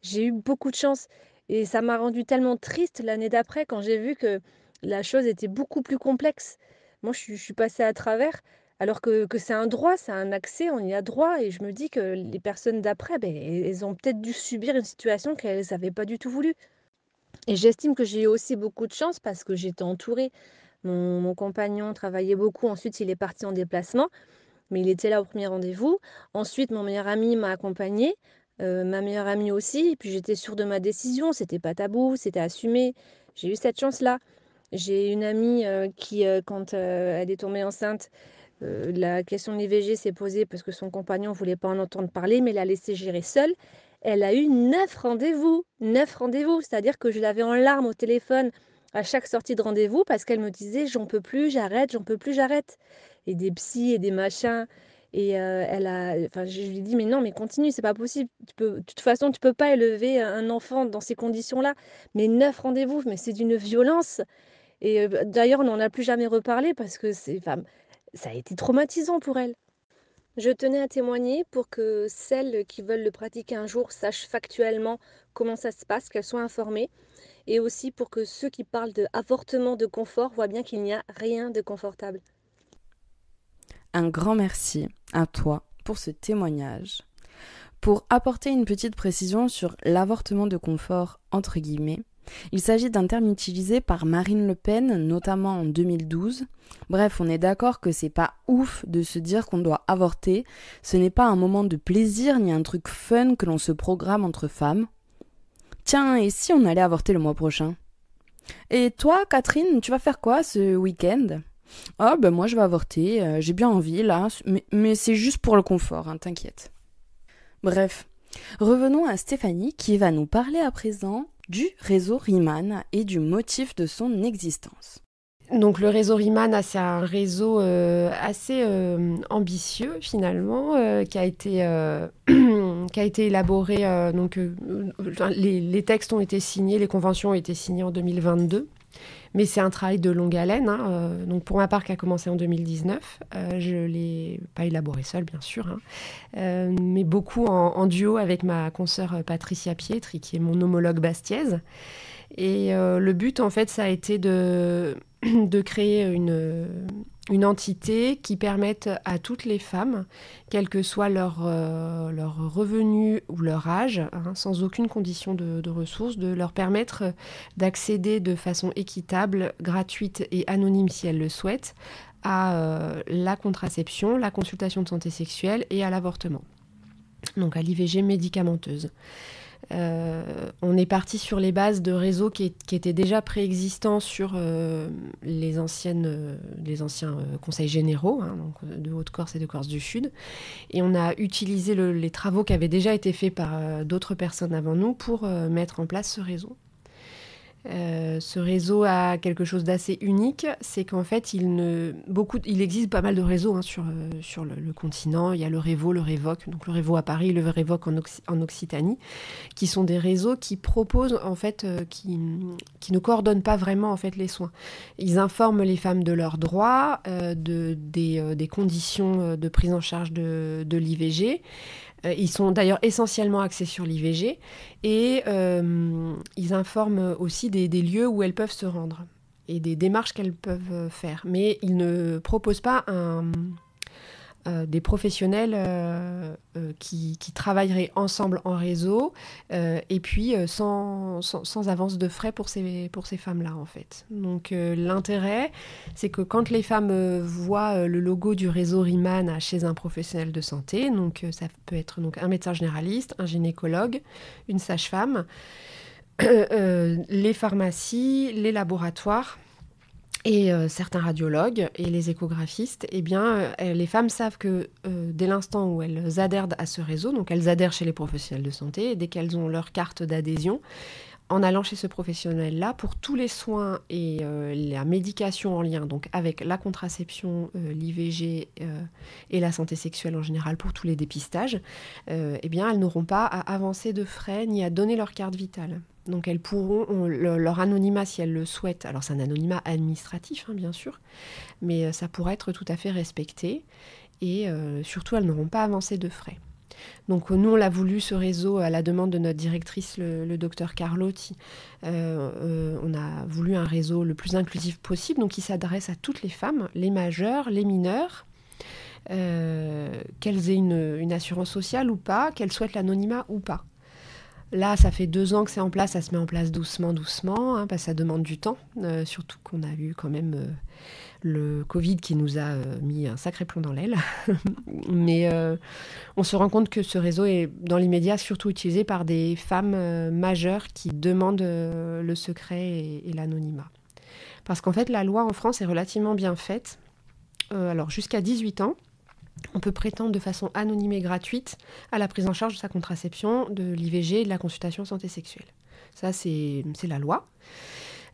J'ai eu beaucoup de chance et ça m'a rendue tellement triste l'année d'après quand j'ai vu que la chose était beaucoup plus complexe. Moi, je suis passée à travers, alors que c'est un droit, c'est un accès, on y a droit. Et je me dis que les personnes d'après, elles ont peut-être dû subir une situation qu'elles n'avaient pas du tout voulu. Et j'estime que j'ai eu aussi beaucoup de chance parce que j'étais entourée. Mon compagnon travaillait beaucoup. Ensuite, il est parti en déplacement, mais il était là au premier rendez-vous. Ensuite, mon meilleur ami m'a accompagnée, ma meilleure amie aussi. Et puis, j'étais sûre de ma décision. C'était pas tabou, c'était assumé. J'ai eu cette chance-là. J'ai une amie qui, quand elle est tombée enceinte, la question de l'IVG s'est posée parce que son compagnon ne voulait pas en entendre parler, mais l'a laissé gérer seule. Elle a eu 9 rendez-vous. 9 rendez-vous, c'est-à-dire que je l'avais en larmes au téléphone à chaque sortie de rendez-vous parce qu'elle me disait j'en peux plus, j'arrête, j'en peux plus, j'arrête. Et des psys et des machins. Et je lui ai dit mais non, mais continue, c'est pas possible. De toute façon, tu peux pas élever un enfant dans ces conditions-là. Mais 9 rendez-vous, mais c'est d'une violence. Et d'ailleurs, on n'en a plus jamais reparlé parce que ça a été traumatisant pour elle. Je tenais à témoigner pour que celles qui veulent le pratiquer un jour sachent factuellement comment ça se passe, qu'elles soient informées, et aussi pour que ceux qui parlent d'avortement de confort voient bien qu'il n'y a rien de confortable. Un grand merci à toi pour ce témoignage. Pour apporter une petite précision sur l'avortement de confort, entre guillemets, il s'agit d'un terme utilisé par Marine Le Pen, notamment en 2012. Bref, on est d'accord que c'est pas ouf de se dire qu'on doit avorter. Ce n'est pas un moment de plaisir ni un truc fun que l'on se programme entre femmes. Tiens, et si on allait avorter le mois prochain ? Et toi, Catherine, tu vas faire quoi ce week-end ? Ah moi je vais avorter, j'ai bien envie là, mais c'est juste pour le confort, hein, t'inquiète. Bref, revenons à Stéphanie qui va nous parler à présent du réseau Riemann et du motif de son existence. Donc le réseau Riemann, c'est un réseau assez ambitieux finalement, qui a été élaboré. Les textes ont été signés, les conventions ont été signées en 2022. Mais c'est un travail de longue haleine. Donc pour ma part, qui a commencé en 2019, je ne l'ai pas élaboré seule, bien sûr, mais beaucoup en duo avec ma consoeur Patricia Pietri, qui est mon homologue bastiaise. Et le but, en fait, ça a été de créer une entité qui permette à toutes les femmes, quel que soit leur revenu ou leur âge, sans aucune condition de ressources, de leur permettre d'accéder de façon équitable, gratuite et anonyme si elles le souhaitent, à la contraception, la consultation de santé sexuelle et à l'avortement. Donc à l'IVG médicamenteuse. On est parti sur les bases de réseaux qui étaient déjà préexistants sur les anciens conseils généraux, donc de Haute-Corse et de Corse du Sud. Et on a utilisé les travaux qui avaient déjà été faits par d'autres personnes avant nous pour mettre en place ce réseau. Ce réseau a quelque chose d'assez unique, c'est qu'en fait, il existe pas mal de réseaux sur le continent. Il y a le Révo, le Révoc, donc le Révo à Paris, le Révoc en Occitanie, qui sont des réseaux qui proposent, en fait, qui ne coordonnent pas vraiment en fait les soins. Ils informent les femmes de leurs droits, des conditions de prise en charge de l'IVG. Ils sont d'ailleurs essentiellement axés sur l'IVG et ils informent aussi des lieux où elles peuvent se rendre et des démarches qu'elles peuvent faire. Mais ils ne proposent pas des professionnels qui travailleraient ensemble en réseau et puis sans avance de frais pour ces femmes-là, en fait. Donc l'intérêt, c'est que quand les femmes voient le logo du réseau RIMAN chez un professionnel de santé, donc ça peut être donc, un médecin généraliste, un gynécologue, une sage-femme, les pharmacies, les laboratoires, et certains radiologues et les échographistes, eh bien, les femmes savent que dès l'instant où elles adhèrent à ce réseau, donc elles adhèrent chez les professionnels de santé, et dès qu'elles ont leur carte d'adhésion, en allant chez ce professionnel-là, pour tous les soins et la médication en lien donc avec la contraception, l'IVG et la santé sexuelle en général pour tous les dépistages, eh bien, elles n'auront pas à avancer de frais ni à donner leur carte vitale. Donc elles pourront, leur anonymat si elles le souhaitent, alors c'est un anonymat administratif bien sûr, mais ça pourrait être tout à fait respecté et surtout elles n'auront pas avancé de frais. Donc nous on l'a voulu ce réseau à la demande de notre directrice le docteur Carlotti. On a voulu un réseau le plus inclusif possible, donc qui s'adresse à toutes les femmes, les majeures, les mineures, qu'elles aient une assurance sociale ou pas, qu'elles souhaitent l'anonymat ou pas. Là, ça fait 2 ans que c'est en place, ça se met en place doucement, parce que ça demande du temps, surtout qu'on a eu quand même le Covid qui nous a mis un sacré plomb dans l'aile. Mais on se rend compte que ce réseau est dans l'immédiat surtout utilisé par des femmes majeures qui demandent le secret et l'anonymat. Parce qu'en fait, la loi en France est relativement bien faite. Alors jusqu'à 18 ans, on peut prétendre de façon anonyme et gratuite à la prise en charge de sa contraception, de l'IVG et de la consultation santé sexuelle. Ça, c'est la loi.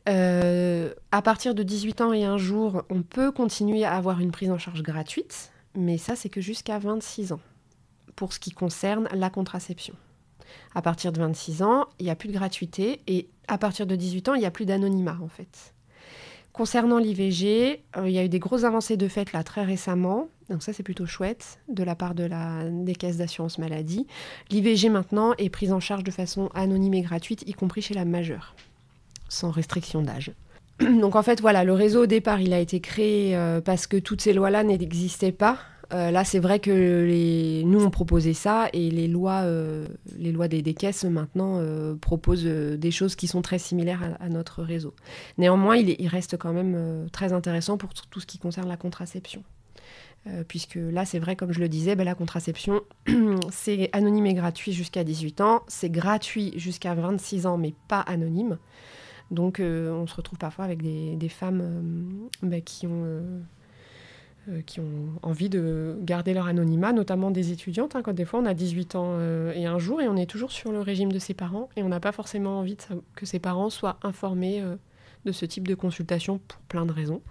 À partir de 18 ans et un jour, on peut continuer à avoir une prise en charge gratuite, mais ça, c'est que jusqu'à 26 ans, pour ce qui concerne la contraception. À partir de 26 ans, il n'y a plus de gratuité, et à partir de 18 ans, il n'y a plus d'anonymat, en fait. Concernant l'IVG, il y a eu des grosses avancées de fait là très récemment, donc ça c'est plutôt chouette de la part des caisses d'assurance maladie. L'IVG maintenant est prise en charge de façon anonyme et gratuite, y compris chez la majeure, sans restriction d'âge. Donc en fait voilà, le réseau au départ il a été créé parce que toutes ces lois-là n'existaient pas. Là c'est vrai que nous on proposait ça et les lois des caisses maintenant proposent des choses qui sont très similaires à notre réseau. Néanmoins il reste quand même très intéressant pour tout ce qui concerne la contraception. Puisque là c'est vrai comme je le disais, la contraception c'est anonyme et gratuit jusqu'à 18 ans, c'est gratuit jusqu'à 26 ans mais pas anonyme. Donc on se retrouve parfois avec des femmes qui ont envie de garder leur anonymat, notamment des étudiantes, quand des fois on a 18 ans et un jour et on est toujours sur le régime de ses parents et on n'a pas forcément envie que ses parents soient informés de ce type de consultation pour plein de raisons.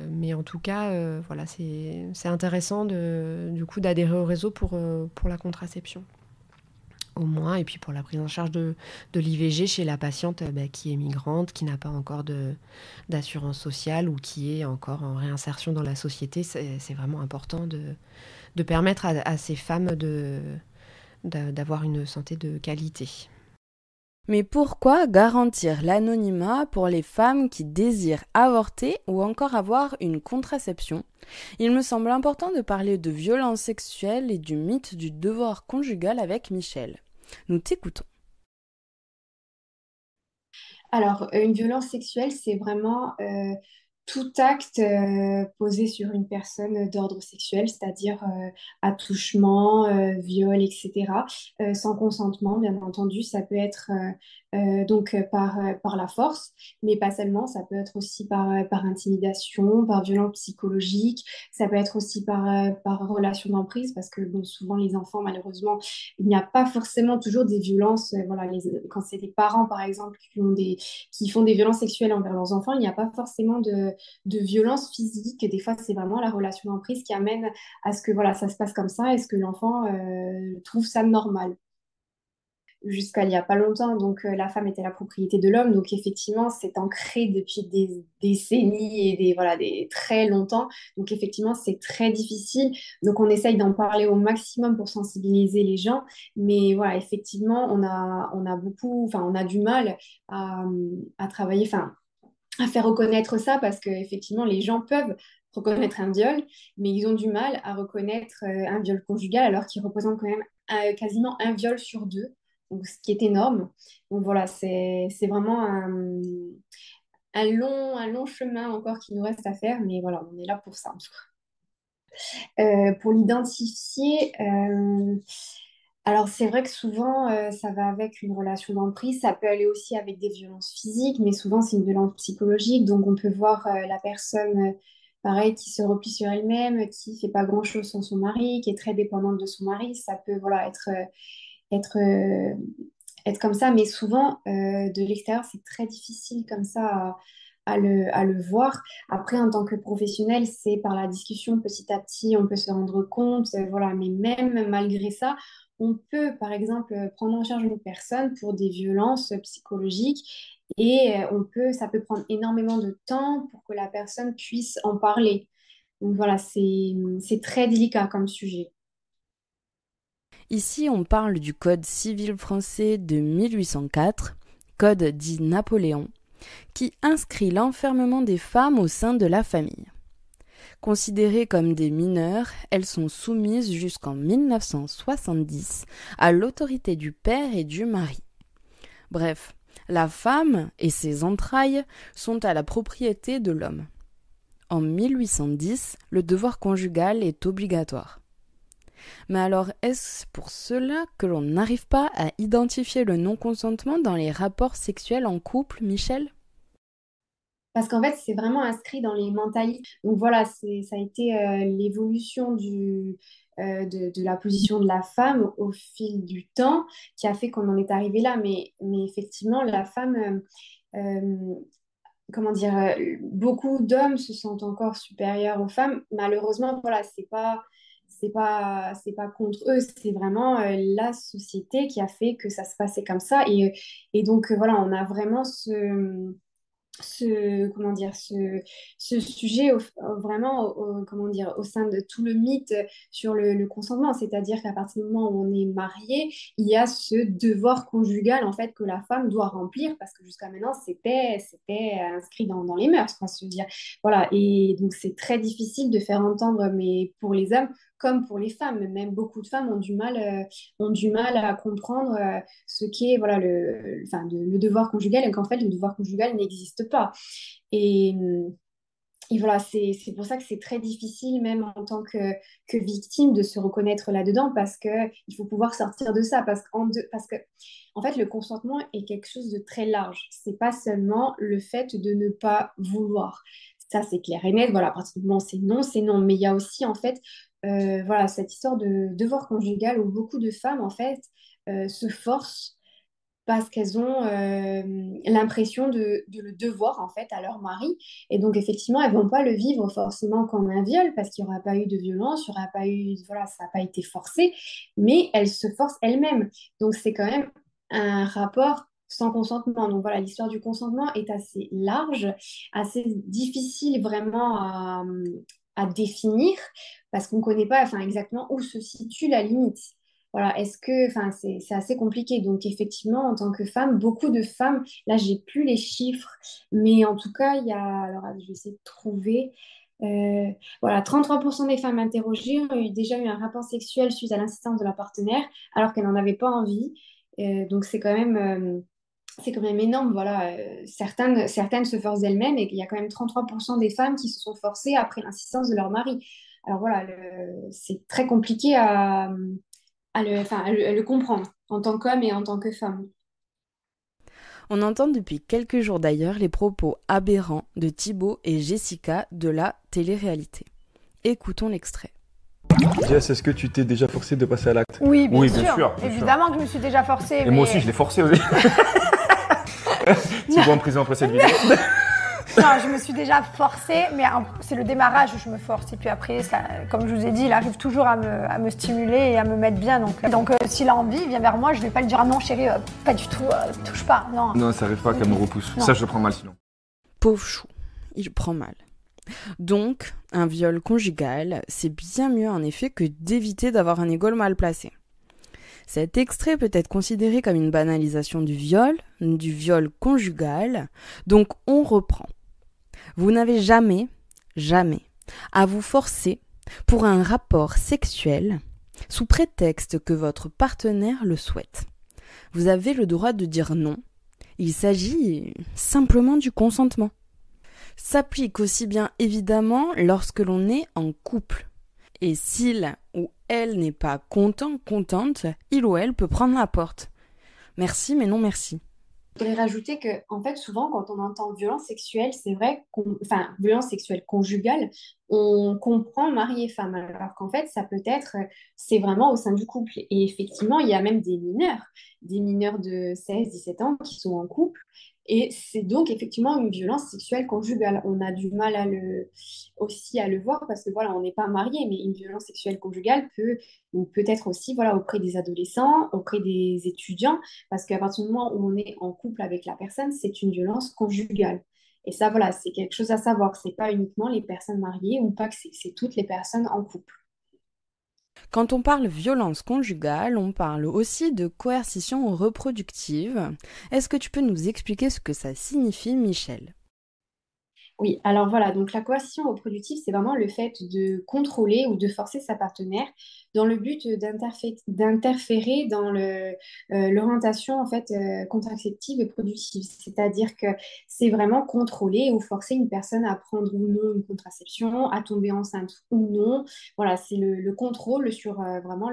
Mais en tout cas, voilà, c'est intéressant du coup d'adhérer au réseau pour la contraception. Au moins, et puis pour la prise en charge de l'IVG chez la patiente qui est migrante, qui n'a pas encore d'assurance sociale ou qui est encore en réinsertion dans la société, c'est vraiment important de permettre à ces femmes d'avoir une santé de qualité. Mais pourquoi garantir l'anonymat pour les femmes qui désirent avorter ou encore avoir une contraception ? Il me semble important de parler de violences sexuelles et du mythe du devoir conjugal avec Michel. Nous t'écoutons. Alors, une violence sexuelle, c'est vraiment tout acte posé sur une personne d'ordre sexuel, c'est-à-dire attouchement, viol, etc., sans consentement, bien entendu. Ça peut être par la force, mais pas seulement. Ça peut être aussi par intimidation, par violence psychologique. Ça peut être aussi par relation d'emprise, parce que bon, souvent les enfants, malheureusement, il n'y a pas forcément toujours des violences. Voilà, quand c'est des parents, par exemple, qui font des violences sexuelles envers leurs enfants, il n'y a pas forcément de violence physique. Des fois, c'est vraiment la relation d'emprise qui amène à ce que voilà, ça se passe comme ça et ce que l'enfant trouve ça normal. Jusqu'à il n'y a pas longtemps, donc la femme était la propriété de l'homme, donc effectivement, c'est ancré depuis des décennies et des très longtemps, donc effectivement, c'est très difficile, donc on essaye d'en parler au maximum pour sensibiliser les gens, mais voilà, effectivement, on a du mal à travailler, enfin, à faire reconnaître ça parce que effectivement les gens peuvent reconnaître un viol, mais ils ont du mal à reconnaître un viol conjugal alors qu'il représente quand même quasiment un viol sur deux, donc, ce qui est énorme. Donc voilà, c'est vraiment un long chemin encore qui nous reste à faire, mais voilà, on est là pour ça en tout cas. Pour l'identifier, alors, c'est vrai que souvent, ça va avec une relation d'emprise. Ça peut aller aussi avec des violences physiques, mais souvent, c'est une violence psychologique. Donc, on peut voir la personne, pareil, qui se replie sur elle-même, qui fait pas grand-chose sans son mari, qui est très dépendante de son mari. Ça peut, voilà, être, euh, être comme ça. Mais souvent, de l'extérieur, c'est très difficile comme ça à le voir. Après, en tant que professionnel, c'est par la discussion, petit à petit, on peut se rendre compte. Voilà. Mais même malgré ça, on peut, par exemple, prendre en charge une personne pour des violences psychologiques et ça peut prendre énormément de temps pour que la personne puisse en parler. Donc voilà, c'est très délicat comme sujet. Ici, on parle du Code civil français de 1804, code dit Napoléon, qui inscrit l'enfermement des femmes au sein de la famille. Considérées comme des mineures, elles sont soumises jusqu'en 1970 à l'autorité du père et du mari. Bref, la femme et ses entrailles sont à la propriété de l'homme. En 1810, le devoir conjugal est obligatoire. Mais alors, est-ce pour cela que l'on n'arrive pas à identifier le non-consentement dans les rapports sexuels en couple, Michel ? Parce qu'en fait, c'est vraiment inscrit dans les mentalités. Donc voilà, ça a été l'évolution de la position de la femme au fil du temps qui a fait qu'on en est arrivé là. Mais effectivement, la femme, comment dire, beaucoup d'hommes se sentent encore supérieurs aux femmes. Malheureusement, voilà, c'est pas contre eux, c'est vraiment la société qui a fait que ça se passait comme ça. Et donc, voilà, on a vraiment comment dire, ce sujet vraiment comment dire, au sein de tout le mythe sur le consentement, c'est-à-dire qu'à partir du moment où on est marié, il y a ce devoir conjugal en fait que la femme doit remplir parce que jusqu'à maintenant c'était inscrit dans les mœurs, quoi, se dire voilà, et donc c'est très difficile de faire entendre, mais pour les hommes comme pour les femmes, même beaucoup de femmes ont du mal à comprendre ce qu'est voilà, le devoir conjugal et qu'en fait, le devoir conjugal n'existe pas. Et, et voilà, c'est pour ça que c'est très difficile, même en tant que victime, de se reconnaître là-dedans parce qu'il faut pouvoir sortir de ça. Parce que, en fait, le consentement est quelque chose de très large. C'est pas seulement le fait de ne pas vouloir. Ça, c'est clair et net. Voilà, à partir du moment où c'est non, c'est non. Mais il y a aussi, en fait, voilà, cette histoire de devoir conjugal où beaucoup de femmes, en fait, se forcent parce qu'elles ont l'impression de le devoir en fait à leur mari. Et donc effectivement, elles vont pas le vivre forcément comme un viol parce qu'il n'y aura pas eu de violence, il y aura pas eu, voilà, ça n'a pas été forcé, mais elles se forcent elles-mêmes. Donc c'est quand même un rapport sans consentement. Donc voilà, l'histoire du consentement est assez large, assez difficile vraiment à définir parce qu'on ne connaît pas enfin, exactement où se situe la limite. Voilà, enfin, c'est assez compliqué. Donc, effectivement, en tant que femme, beaucoup de femmes, là, j'ai plus les chiffres, mais en tout cas, il y a, alors, je vais essayer de trouver, voilà, 33% des femmes interrogées ont déjà eu un rapport sexuel suite à l'insistance de la partenaire, alors qu'elles n'en avaient pas envie. Donc, c'est quand même c'est quand même énorme. Voilà, certaines se forcent d'elles-mêmes et qu'il y a quand même 33% des femmes qui se sont forcées après l'insistance de leur mari. Alors voilà, c'est très compliqué à le comprendre en tant qu'homme et en tant que femme. On entend depuis quelques jours d'ailleurs les propos aberrants de Thibaut et Jessica de la télé-réalité. Écoutons l'extrait. Jess, est-ce que tu t'es déjà forcée de passer à l'acte? Oui, bien sûr. Évidemment que je me suis déjà forcée. Et moi aussi, je l'ai forcée aussi. Thibaut en prison après cette vidéo. Non, je me suis déjà forcée, mais c'est le démarrage où je me force. Et puis après, ça, comme je vous ai dit, il arrive toujours à me stimuler et à me mettre bien. Donc s'il a envie, il vient vers moi, je ne vais pas lui dire « Ah non, chérie, pas du tout, touche pas. » Non. Non, ça n'arrive pas qu'elle me repousse. Non. Ça, je le prends mal sinon. Pauvre chou, il prend mal. Donc, un viol conjugal, c'est bien mieux en effet que d'éviter d'avoir un ego mal placé. Cet extrait peut être considéré comme une banalisation du viol conjugal, donc on reprend. Vous n'avez jamais à vous forcer pour un rapport sexuel sous prétexte que votre partenaire le souhaite. Vous avez le droit de dire non. Il s'agit simplement du consentement. S'applique aussi bien évidemment lorsque l'on est en couple. Et s'il ou elle n'est pas contente, il ou elle peut prendre la porte. Merci, mais non merci. Je voudrais rajouter que, en fait, souvent, quand on entend violence sexuelle, c'est vrai violence sexuelle conjugale, on comprend mari et femme. Alors qu'en fait, ça peut être, c'est vraiment au sein du couple. Et effectivement, il y a même des mineurs de 16-17 ans qui sont en couple. Et c'est donc effectivement une violence sexuelle conjugale. On a du mal aussi à le voir parce que voilà, on n'est pas marié, mais une violence sexuelle conjugale peut être aussi voilà, auprès des adolescents, auprès des étudiants, parce qu'à partir du moment où on est en couple avec la personne, c'est une violence conjugale. Et ça, voilà, c'est quelque chose à savoir. C'est pas uniquement les personnes mariées ou pas que c'est toutes les personnes en couple. Quand on parle violence conjugale, on parle aussi de coercition reproductive. Est-ce que tu peux nous expliquer ce que ça signifie, Michel ? Oui, alors voilà, donc la coercition reproductive, c'est vraiment le fait de contrôler ou de forcer sa partenaire dans le but d'interférer dans l'orientation en fait contraceptive et productive. C'est-à-dire que c'est vraiment contrôler ou forcer une personne à prendre ou non une contraception, à tomber enceinte ou non. Voilà, c'est le contrôle sur vraiment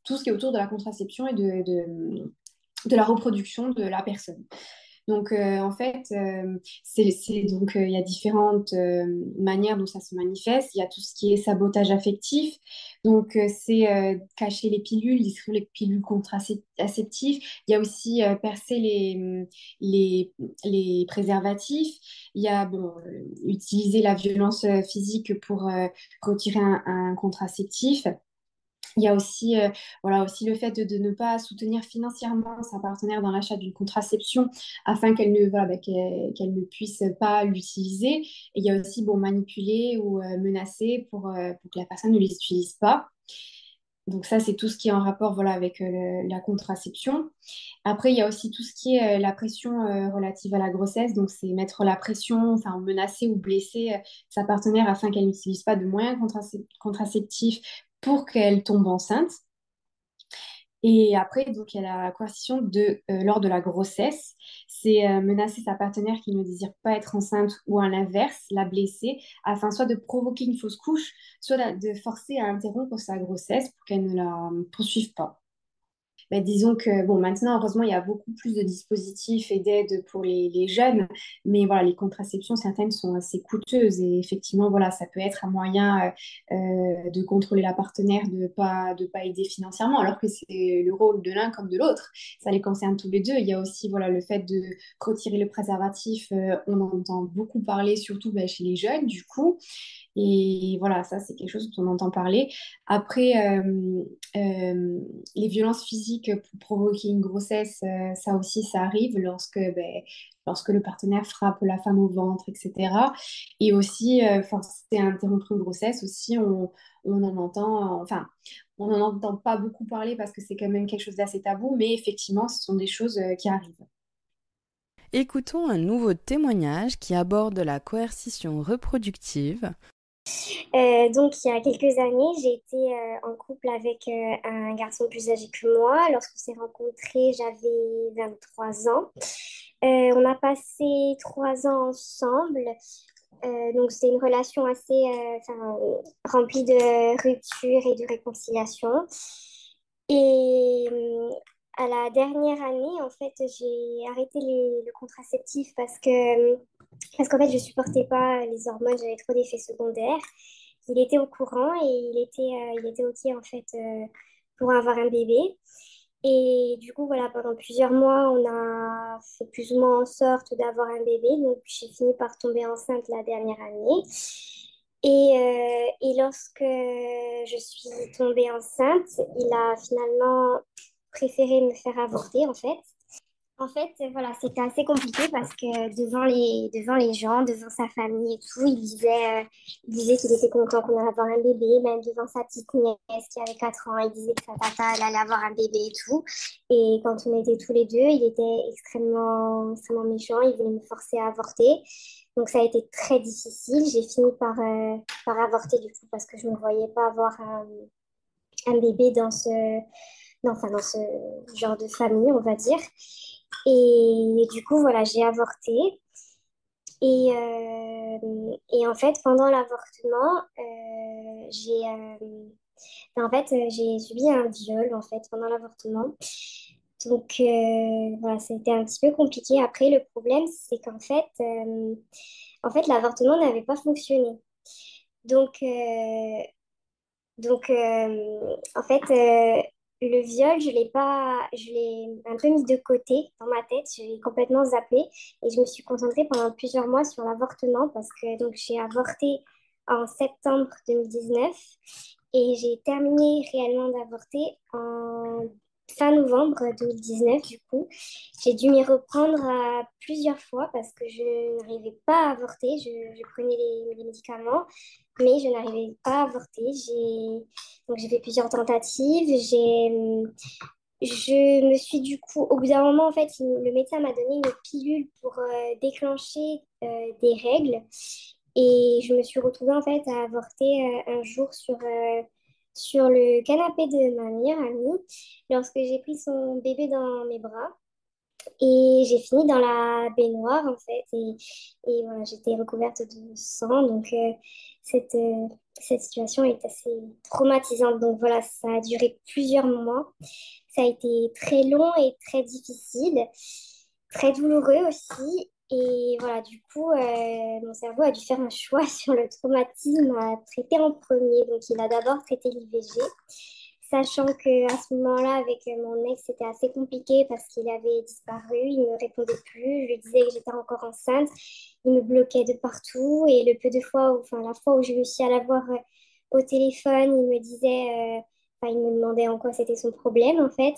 tout ce qui est autour de la contraception et de la reproduction de la personne. Donc, en fait, il y a différentes manières dont ça se manifeste. Il y a tout ce qui est sabotage affectif. Donc, c'est cacher les pilules, distribuer les pilules contraceptives. Il y a aussi percer les préservatifs. Il y a utiliser la violence physique pour retirer un contraceptif. Il y a aussi, aussi le fait de ne pas soutenir financièrement sa partenaire dans l'achat d'une contraception afin qu'elle ne puisse pas l'utiliser. Et il y a aussi manipuler ou menacer pour que la personne ne les utilise pas. Donc ça, c'est tout ce qui est en rapport avec la contraception. Après, il y a aussi tout ce qui est la pression relative à la grossesse. Donc, c'est mettre la pression, menacer ou blesser sa partenaire afin qu'elle n'utilise pas de moyens contraceptifs pour qu'elle tombe enceinte. Et après, donc, il y a la coercition lors de la grossesse. C'est menacer sa partenaire qui ne désire pas être enceinte ou à l'inverse, la blesser, afin soit de provoquer une fausse couche, soit de forcer à interrompre sa grossesse pour qu'elle ne la poursuive pas. Disons que maintenant, heureusement, il y a beaucoup plus de dispositifs et d'aides pour les jeunes, mais voilà, les contraceptions, certaines sont assez coûteuses et effectivement, voilà, ça peut être un moyen de contrôler la partenaire, de pas aider financièrement, alors que c'est le rôle de l'un comme de l'autre. Ça les concerne tous les deux. Il y a aussi le fait de retirer le préservatif. On entend beaucoup parler, surtout chez les jeunes, du coup. Et voilà, ça, c'est quelque chose dont on entend parler. Après, les violences physiques pour provoquer une grossesse, ça aussi, ça arrive lorsque le partenaire frappe la femme au ventre, etc. Et aussi, forcer à interrompre une grossesse, aussi, on en entend, on n'en entend pas beaucoup parler parce que c'est quand même quelque chose d'assez tabou, mais effectivement, ce sont des choses qui arrivent. Écoutons un nouveau témoignage qui aborde la coercition reproductive. Donc, il y a quelques années, j'ai été en couple avec un garçon plus âgé que moi. Lorsqu'on s'est rencontrés, j'avais 23 ans. On a passé 3 ans ensemble. Donc, c'était une relation assez remplie de ruptures et de réconciliations. Et à la dernière année, en fait, j'ai arrêté le contraceptif parce qu'en fait, je supportais pas les hormones, j'avais trop d'effets secondaires. Il était au courant et il était OK, en fait, pour avoir un bébé. Et du coup, voilà, pendant plusieurs mois, on a fait plus ou moins en sorte d'avoir un bébé. Donc, j'ai fini par tomber enceinte la dernière année. Et lorsque je suis tombée enceinte, il a finalement préféré me faire avorter, en fait. En fait, voilà, c'était assez compliqué parce que devant les gens, devant sa famille et tout, il disait qu'il était content qu'on allait avoir un bébé, même devant sa petite nièce qui avait 4 ans, il disait que sa tata, elle allait avoir un bébé et tout. Et quand on était tous les deux, il était extrêmement méchant, il voulait me forcer à avorter. Donc ça a été très difficile. J'ai fini par avorter du coup parce que je ne me voyais pas avoir un bébé dans ce genre de famille, on va dire. Et du coup, voilà, j'ai avorté. Et en fait, pendant l'avortement, j'ai subi un viol, en fait, pendant l'avortement. Donc, voilà, ça a été un petit peu compliqué. Après, le problème, c'est en fait, l'avortement n'avait pas fonctionné. Donc, en fait, le viol, je l'ai un peu mis de côté dans ma tête, je l'ai complètement zappé et je me suis concentrée pendant plusieurs mois sur l'avortement parce que donc j'ai avorté en septembre 2019 et j'ai terminé réellement d'avorter en fin novembre 2019 du coup. J'ai dû m'y reprendre plusieurs fois parce que je n'arrivais pas à avorter, je prenais les médicaments mais je n'arrivais pas à avorter. Donc j'ai fait plusieurs tentatives. Je me suis du coup, au bout d'un moment, en fait, le médecin m'a donné une pilule pour déclencher des règles. Et je me suis retrouvée en fait à avorter un jour sur le canapé de ma meilleure amie lorsque j'ai pris son bébé dans mes bras. Et j'ai fini dans la baignoire, en fait. Et voilà, j'étais recouverte de sang. Donc, cette situation est assez traumatisante. Donc, voilà, ça a duré plusieurs mois. Ça a été très long et très difficile, très douloureux aussi. Et voilà, du coup, mon cerveau a dû faire un choix sur le traumatisme à traiter en premier. Donc, il a d'abord traité l'IVG. Sachant qu'à ce moment-là, avec mon ex, c'était assez compliqué parce qu'il avait disparu, il ne me répondait plus, je lui disais que j'étais encore enceinte, il me bloquait de partout et le peu de fois, enfin la fois où j'ai réussi à l'avoir au téléphone, il me disait, il me demandait en quoi c'était son problème en fait.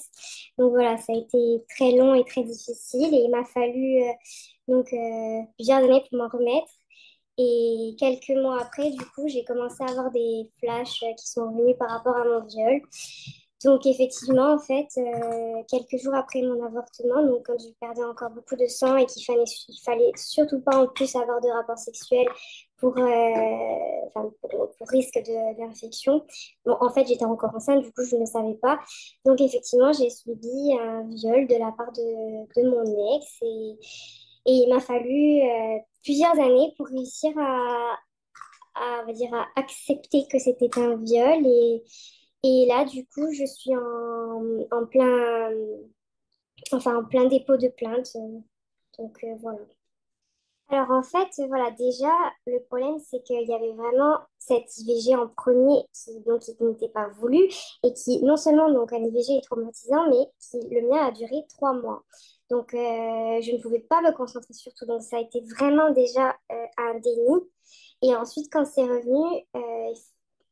Donc voilà, ça a été très long et très difficile et il m'a fallu plusieurs années pour m'en remettre. Et quelques mois après, du coup, j'ai commencé à avoir des flashs qui sont venus par rapport à mon viol. Donc, effectivement, en fait, quelques jours après mon avortement, donc quand je perdais encore beaucoup de sang et il fallait surtout pas en plus avoir de rapports sexuels pour risque d'infection. Bon, en fait, j'étais encore enceinte, du coup, je ne savais pas. Donc, effectivement, j'ai subi un viol de la part de mon ex et il m'a fallu plusieurs années pour réussir on va dire, à accepter que c'était un viol. Et là, du coup, je suis en plein dépôt de plainte. Donc, voilà. Alors, en fait, voilà, déjà, le problème, c'est qu'il y avait vraiment cette IVG en premier qui n'était pas voulu et qui, non seulement, donc, un IVG est traumatisant, mais le mien a duré 3 mois. Donc, je ne pouvais pas me concentrer sur tout. Donc, ça a été vraiment déjà un déni. Et ensuite, quand c'est revenu,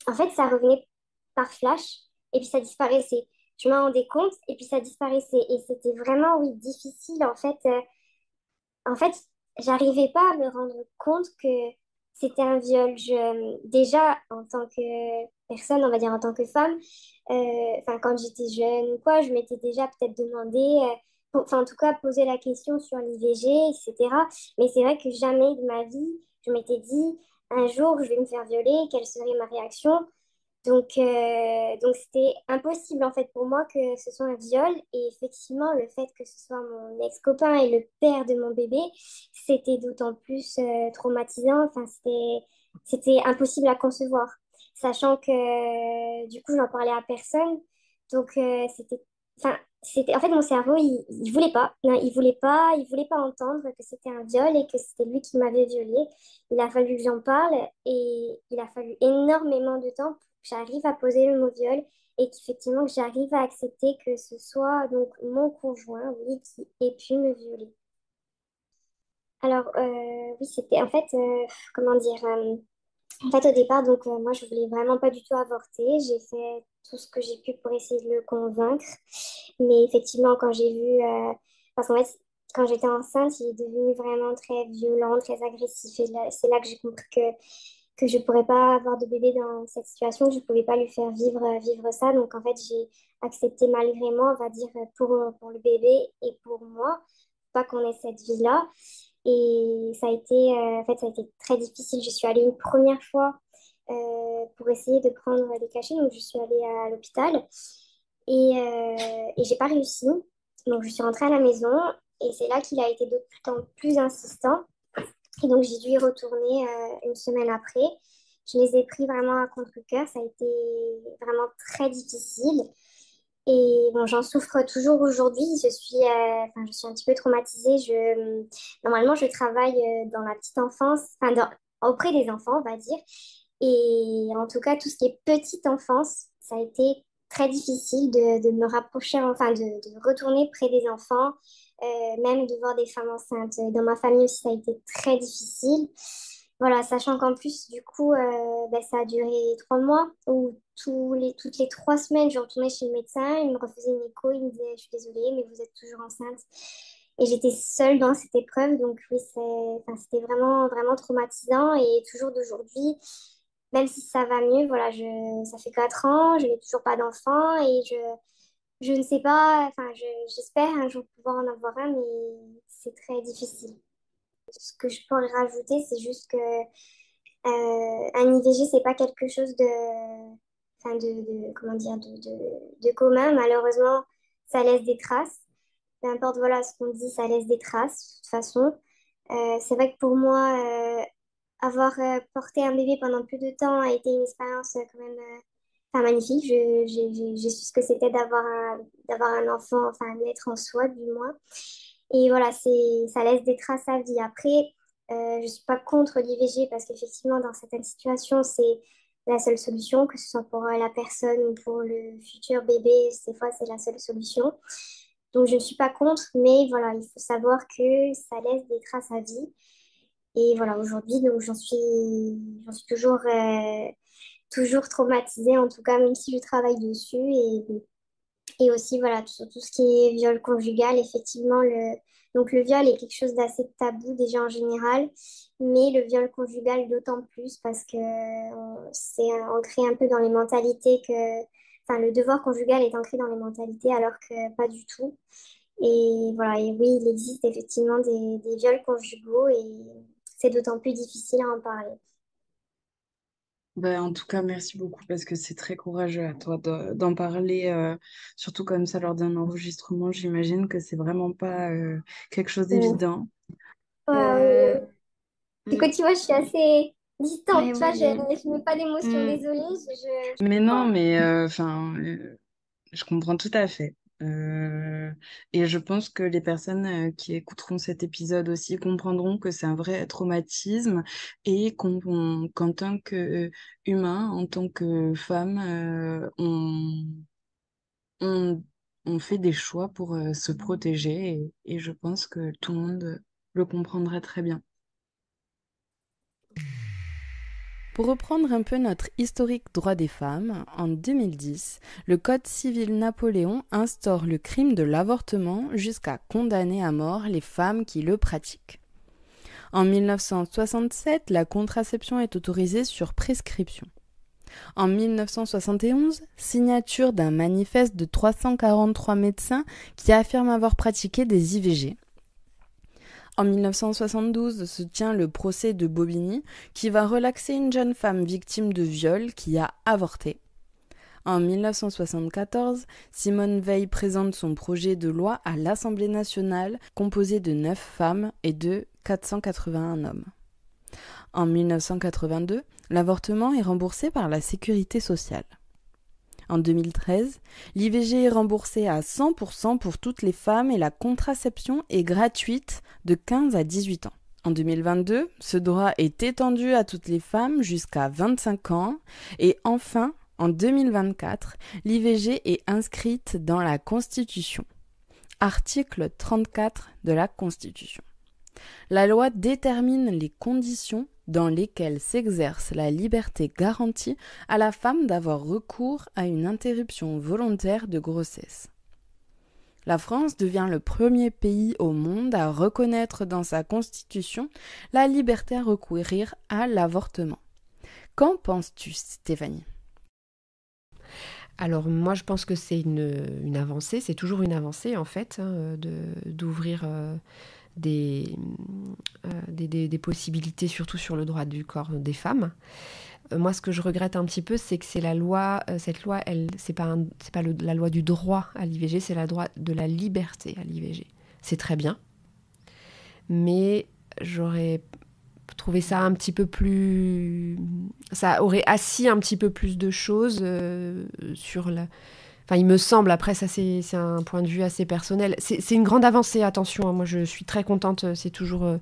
en fait, ça revenait par flash et puis ça disparaissait. Je me rendais compte et puis ça disparaissait. Et c'était vraiment, oui, difficile. En fait, j'arrivais pas à me rendre compte que c'était un viol. Déjà, en tant que personne, on va dire en tant que femme, quand j'étais jeune ou quoi, je m'étais déjà peut-être demandé, en tout cas, posé la question sur l'IVG, etc. Mais c'est vrai que jamais de ma vie, je m'étais dit, un jour je vais me faire violer, quelle serait ma réaction? Donc c'était impossible en fait pour moi que ce soit un viol. Et effectivement, le fait que ce soit mon ex-copain et le père de mon bébé, c'était d'autant plus traumatisant. Enfin, c'était impossible à concevoir. Sachant que du coup, j'en parlais à personne. Donc en fait, mon cerveau, il voulait pas. Non, il voulait pas entendre que c'était un viol et que c'était lui qui m'avait violée. Il a fallu que j'en parle et il a fallu énormément de temps j'arrive à poser le mot viol et qu'effectivement que j'arrive à accepter que ce soit donc mon conjoint, oui, qui ait pu me violer. Alors, oui, c'était en fait, comment dire, en fait, au départ, donc moi, je voulais vraiment pas du tout avorter. J'ai fait tout ce que j'ai pu pour essayer de le convaincre. Mais effectivement, quand j'ai vu, parce qu'en fait, quand j'étais enceinte, il est devenu vraiment très violent, très agressif. Et c'est là que j'ai compris que je ne pourrais pas avoir de bébé dans cette situation, que je ne pouvais pas lui faire vivre ça. Donc, en fait, j'ai accepté malgré moi, on va dire, pour le bébé et pour moi, pas qu'on ait cette vie-là. Et ça a été, en fait, ça a été très difficile. Je suis allée une première fois pour essayer de prendre des cachets. Donc, je suis allée à l'hôpital et j'ai pas réussi. Donc, je suis rentrée à la maison et c'est là qu'il a été d'autant plus insistant. Et donc, j'ai dû y retourner une semaine après. Je les ai pris vraiment à contre-cœur. Ça a été vraiment très difficile. Et bon, j'en souffre toujours aujourd'hui. Je suis un petit peu traumatisée. Normalement, je travaille dans la petite enfance, auprès des enfants, on va dire. Et en tout cas, tout ce qui est petite enfance, ça a été très difficile de me rapprocher, de retourner près des enfants, même de voir des femmes enceintes. Dans ma famille aussi, ça a été très difficile. Voilà, sachant qu'en plus, du coup, ça a duré 3 mois où toutes les 3 semaines, je retournais chez le médecin, il me refaisait une écho, il me disait, je suis désolée, mais vous êtes toujours enceinte. Et j'étais seule dans cette épreuve, donc oui, c'était vraiment, vraiment traumatisant. Et toujours d'aujourd'hui, même si ça va mieux, voilà, ça fait 4 ans, je n'ai toujours pas d'enfant et je ne sais pas, j'espère un jour pouvoir en avoir un, mais c'est très difficile. Ce que je pourrais rajouter, c'est juste que un IVG, c'est pas quelque chose comment dire, de commun. Malheureusement, ça laisse des traces. Peu importe, voilà, ce qu'on dit, ça laisse des traces, de toute façon. C'est vrai que pour moi, avoir porté un bébé pendant plus de temps a été une expérience quand même magnifique. J'ai su ce que c'était d'avoir un enfant, naître en soi, du moins. Et voilà, ça laisse des traces à vie. Après, je ne suis pas contre l'IVG parce qu'effectivement, dans certaines situations, c'est la seule solution, que ce soit pour la personne ou pour le futur bébé, des fois, c'est la seule solution. Donc, je ne suis pas contre, mais voilà, il faut savoir que ça laisse des traces à vie. Et voilà, aujourd'hui, donc, j'en suis toujours traumatisée, en tout cas, même si je travaille dessus. Et aussi, voilà, sur tout ce qui est viol conjugal, effectivement, donc le viol est quelque chose d'assez tabou déjà en général, mais le viol conjugal d'autant plus parce que c'est ancré un peu dans les mentalités le devoir conjugal est ancré dans les mentalités alors que pas du tout. Et voilà, et oui, il existe effectivement des viols conjugaux et c'est d'autant plus difficile à en parler. En tout cas, merci beaucoup parce que c'est très courageux à toi d'en parler, surtout comme ça lors d'un enregistrement. J'imagine que c'est vraiment pas quelque chose d'évident. Du coup, tu vois, je suis assez distante, tu vois, je mets pas d'émotion, désolée. Mais non, mais je comprends tout à fait. Et je pense que les personnes qui écouteront cet épisode aussi comprendront que c'est un vrai traumatisme et qu'en tant qu'humain, en tant que femme, on fait des choix pour se protéger et je pense que tout le monde le comprendrait très bien. Pour reprendre un peu notre historique droit des femmes, en 2010, le Code civil Napoléon instaure le crime de l'avortement jusqu'à condamner à mort les femmes qui le pratiquent. En 1967, la contraception est autorisée sur prescription. En 1971, signature d'un manifeste de 343 médecins qui affirment avoir pratiqué des IVG. En 1972 se tient le procès de Bobigny qui va relaxer une jeune femme victime de viol qui a avorté. En 1974, Simone Veil présente son projet de loi à l'Assemblée nationale composé de 9 femmes et de 481 hommes. En 1982, l'avortement est remboursé par la Sécurité sociale. En 2013, l'IVG est remboursée à 100% pour toutes les femmes et la contraception est gratuite de 15 à 18 ans. En 2022, ce droit est étendu à toutes les femmes jusqu'à 25 ans et enfin, en 2024, l'IVG est inscrite dans la Constitution. Article 34 de la Constitution. La loi détermine les conditions dans lesquelles s'exerce la liberté garantie à la femme d'avoir recours à une interruption volontaire de grossesse. La France devient le premier pays au monde à reconnaître dans sa constitution la liberté à recourir à l'avortement. Qu'en penses-tu, Stéphanie ? Alors moi je pense que c'est une avancée, c'est toujours une avancée en fait, d'ouvrir des possibilités, surtout sur le droit du corps des femmes. Moi, ce que je regrette un petit peu, c'est que c'est la loi, cette loi, c'est pas la loi du droit à l'IVG, c'est la loi de la liberté à l'IVG. C'est très bien, mais j'aurais trouvé ça un petit peu plus... Ça aurait assis un petit peu plus de choses sur la... Enfin, il me semble, après ça c'est un point de vue assez personnel, c'est une grande avancée, attention, hein, moi je suis très contente, c'est toujours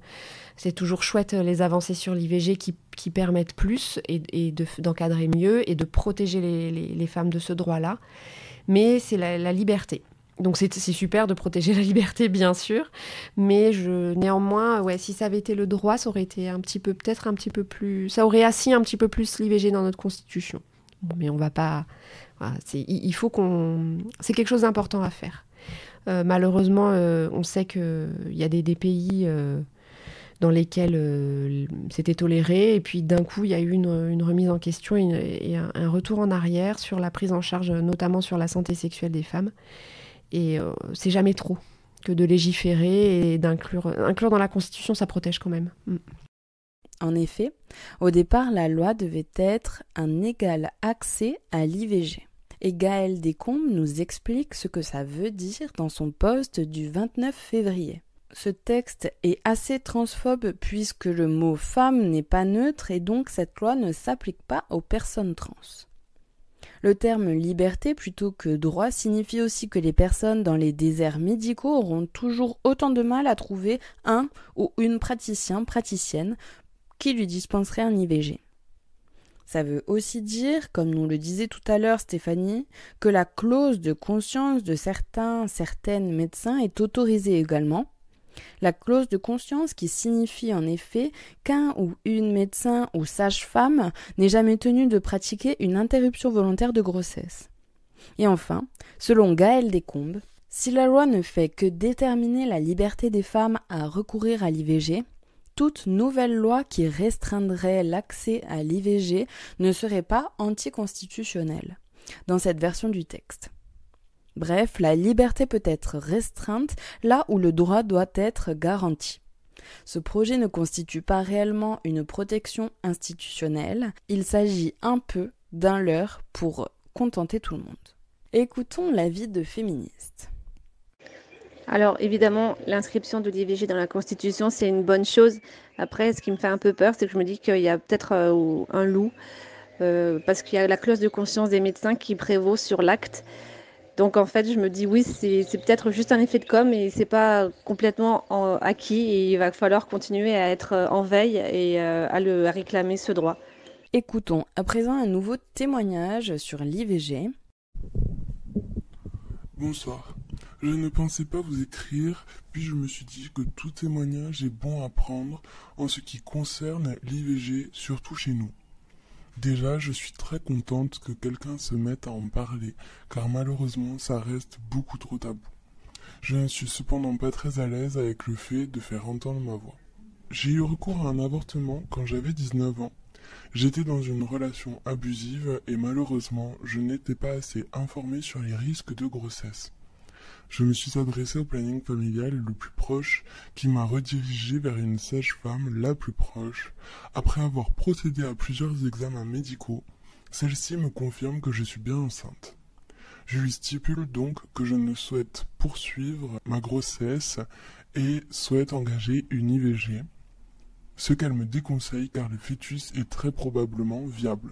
chouette les avancées sur l'IVG qui permettent plus et d'encadrer mieux et de protéger les femmes de ce droit-là, mais c'est la liberté. Donc c'est super de protéger la liberté, bien sûr, mais néanmoins, ouais, si ça avait été le droit, ça aurait été peut-être un petit peu plus... Ça aurait assis un petit peu plus l'IVG dans notre constitution. Bon, mais on va pas... Voilà, il faut qu'on... C'est quelque chose d'important à faire. Malheureusement, on sait qu'il y a des pays dans lesquels c'était toléré, et puis d'un coup, il y a eu une remise en question et un retour en arrière sur la prise en charge, notamment sur la santé sexuelle des femmes. Et c'est jamais trop que de légiférer et d'inclure dans la Constitution, ça protège quand même. En effet, au départ, la loi devait être un égal accès à l'IVG. Et Gaëlle Descombes nous explique ce que ça veut dire dans son post du 29 février. Ce texte est assez transphobe puisque le mot « femme » n'est pas neutre et donc cette loi ne s'applique pas aux personnes trans. Le terme « liberté » plutôt que « droit » signifie aussi que les personnes dans les déserts médicaux auront toujours autant de mal à trouver un ou une praticienne qui lui dispenserait un IVG. Ça veut aussi dire, comme nous le disait tout à l'heure Stéphanie, que la clause de conscience de certaines médecins est autorisée également. La clause de conscience qui signifie en effet qu'un ou une médecin ou sage-femme n'est jamais tenu de pratiquer une interruption volontaire de grossesse. Et enfin, selon Gaëlle Descombes, si la loi ne fait que déterminer la liberté des femmes à recourir à l'IVG, toute nouvelle loi qui restreindrait l'accès à l'IVG ne serait pas anticonstitutionnelle, dans cette version du texte. Bref, la liberté peut être restreinte là où le droit doit être garanti. Ce projet ne constitue pas réellement une protection institutionnelle, il s'agit un peu d'un leurre pour contenter tout le monde. Écoutons l'avis de féministes. Alors évidemment, l'inscription de l'IVG dans la Constitution, c'est une bonne chose. Après, ce qui me fait un peu peur, c'est que je me dis qu'il y a peut-être un loup, parce qu'il y a la clause de conscience des médecins qui prévaut sur l'acte. Donc en fait, je me dis oui, c'est peut-être juste un effet de com' et c'est pas complètement acquis et il va falloir continuer à être en veille et à réclamer ce droit. Écoutons à présent un nouveau témoignage sur l'IVG. Bonsoir. Je ne pensais pas vous écrire, puis je me suis dit que tout témoignage est bon à prendre en ce qui concerne l'IVG, surtout chez nous. Déjà, je suis très contente que quelqu'un se mette à en parler, car malheureusement, ça reste beaucoup trop tabou. Je ne suis cependant pas très à l'aise avec le fait de faire entendre ma voix. J'ai eu recours à un avortement quand j'avais 19 ans. J'étais dans une relation abusive et malheureusement, je n'étais pas assez informée sur les risques de grossesse. Je me suis adressé au planning familial le plus proche qui m'a redirigé vers une sage-femme la plus proche. Après avoir procédé à plusieurs examens médicaux, celle-ci me confirme que je suis bien enceinte. Je lui stipule donc que je ne souhaite poursuivre ma grossesse et souhaite engager une IVG, ce qu'elle me déconseille car le fœtus est très probablement viable.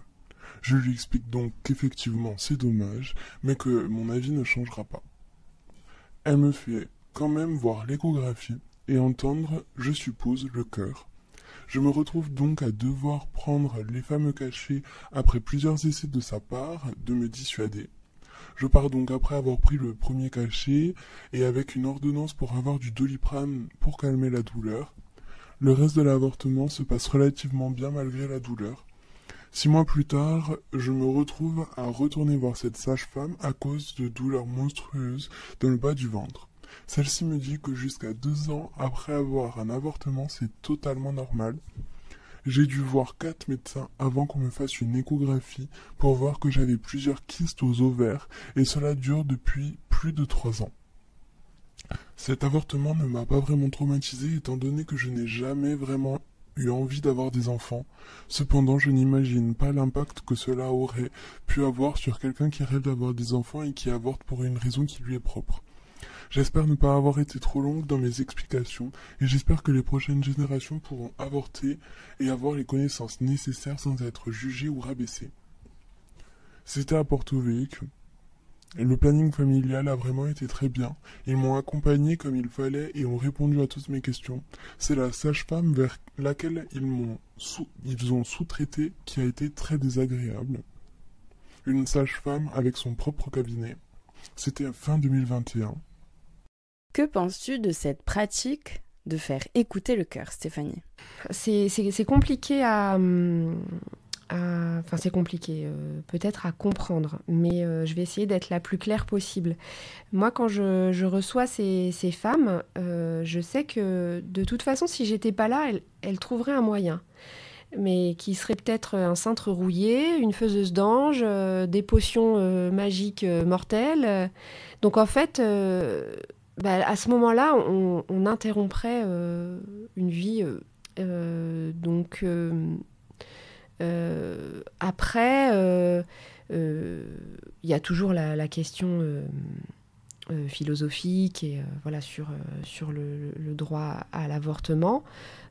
Je lui explique donc qu'effectivement c'est dommage, mais que mon avis ne changera pas. Elle me fait quand même voir l'échographie et entendre, je suppose, le cœur. Je me retrouve donc à devoir prendre les fameux cachets après plusieurs essais de sa part de me dissuader. Je pars donc après avoir pris le premier cachet et avec une ordonnance pour avoir du Doliprane pour calmer la douleur. Le reste de l'avortement se passe relativement bien malgré la douleur. 6 mois plus tard, je me retrouve à retourner voir cette sage-femme à cause de douleurs monstrueuses dans le bas du ventre. Celle-ci me dit que jusqu'à 2 ans après avoir un avortement, c'est totalement normal. J'ai dû voir 4 médecins avant qu'on me fasse une échographie pour voir que j'avais plusieurs kystes aux ovaires et cela dure depuis plus de 3 ans. Cet avortement ne m'a pas vraiment traumatisé étant donné que je n'ai jamais vraiment eu envie d'avoir des enfants. Cependant, je n'imagine pas l'impact que cela aurait pu avoir sur quelqu'un qui rêve d'avoir des enfants et qui avorte pour une raison qui lui est propre. J'espère ne pas avoir été trop longue dans mes explications et j'espère que les prochaines générations pourront avorter et avoir les connaissances nécessaires sans être jugées ou rabaissées. C'était à Porto Vecchio. Et le planning familial a vraiment été très bien. Ils m'ont accompagné comme il fallait et ont répondu à toutes mes questions. C'est la sage-femme vers laquelle ils ont sous-traité qui a été très désagréable. Une sage-femme avec son propre cabinet. C'était fin 2021. Que penses-tu de cette pratique de faire écouter le cœur, Stéphanie ? C'est compliqué Enfin, c'est compliqué, peut-être à comprendre, mais je vais essayer d'être la plus claire possible. Moi, quand je reçois ces femmes, je sais que de toute façon, si j'étais pas là, elles trouveraient un moyen. Mais qui serait peut-être un cintre rouillé, une faiseuse d'ange, des potions magiques mortelles. Donc en fait, à ce moment-là, on interromprait une vie. Après, il y a toujours la question philosophique et voilà sur le droit à l'avortement.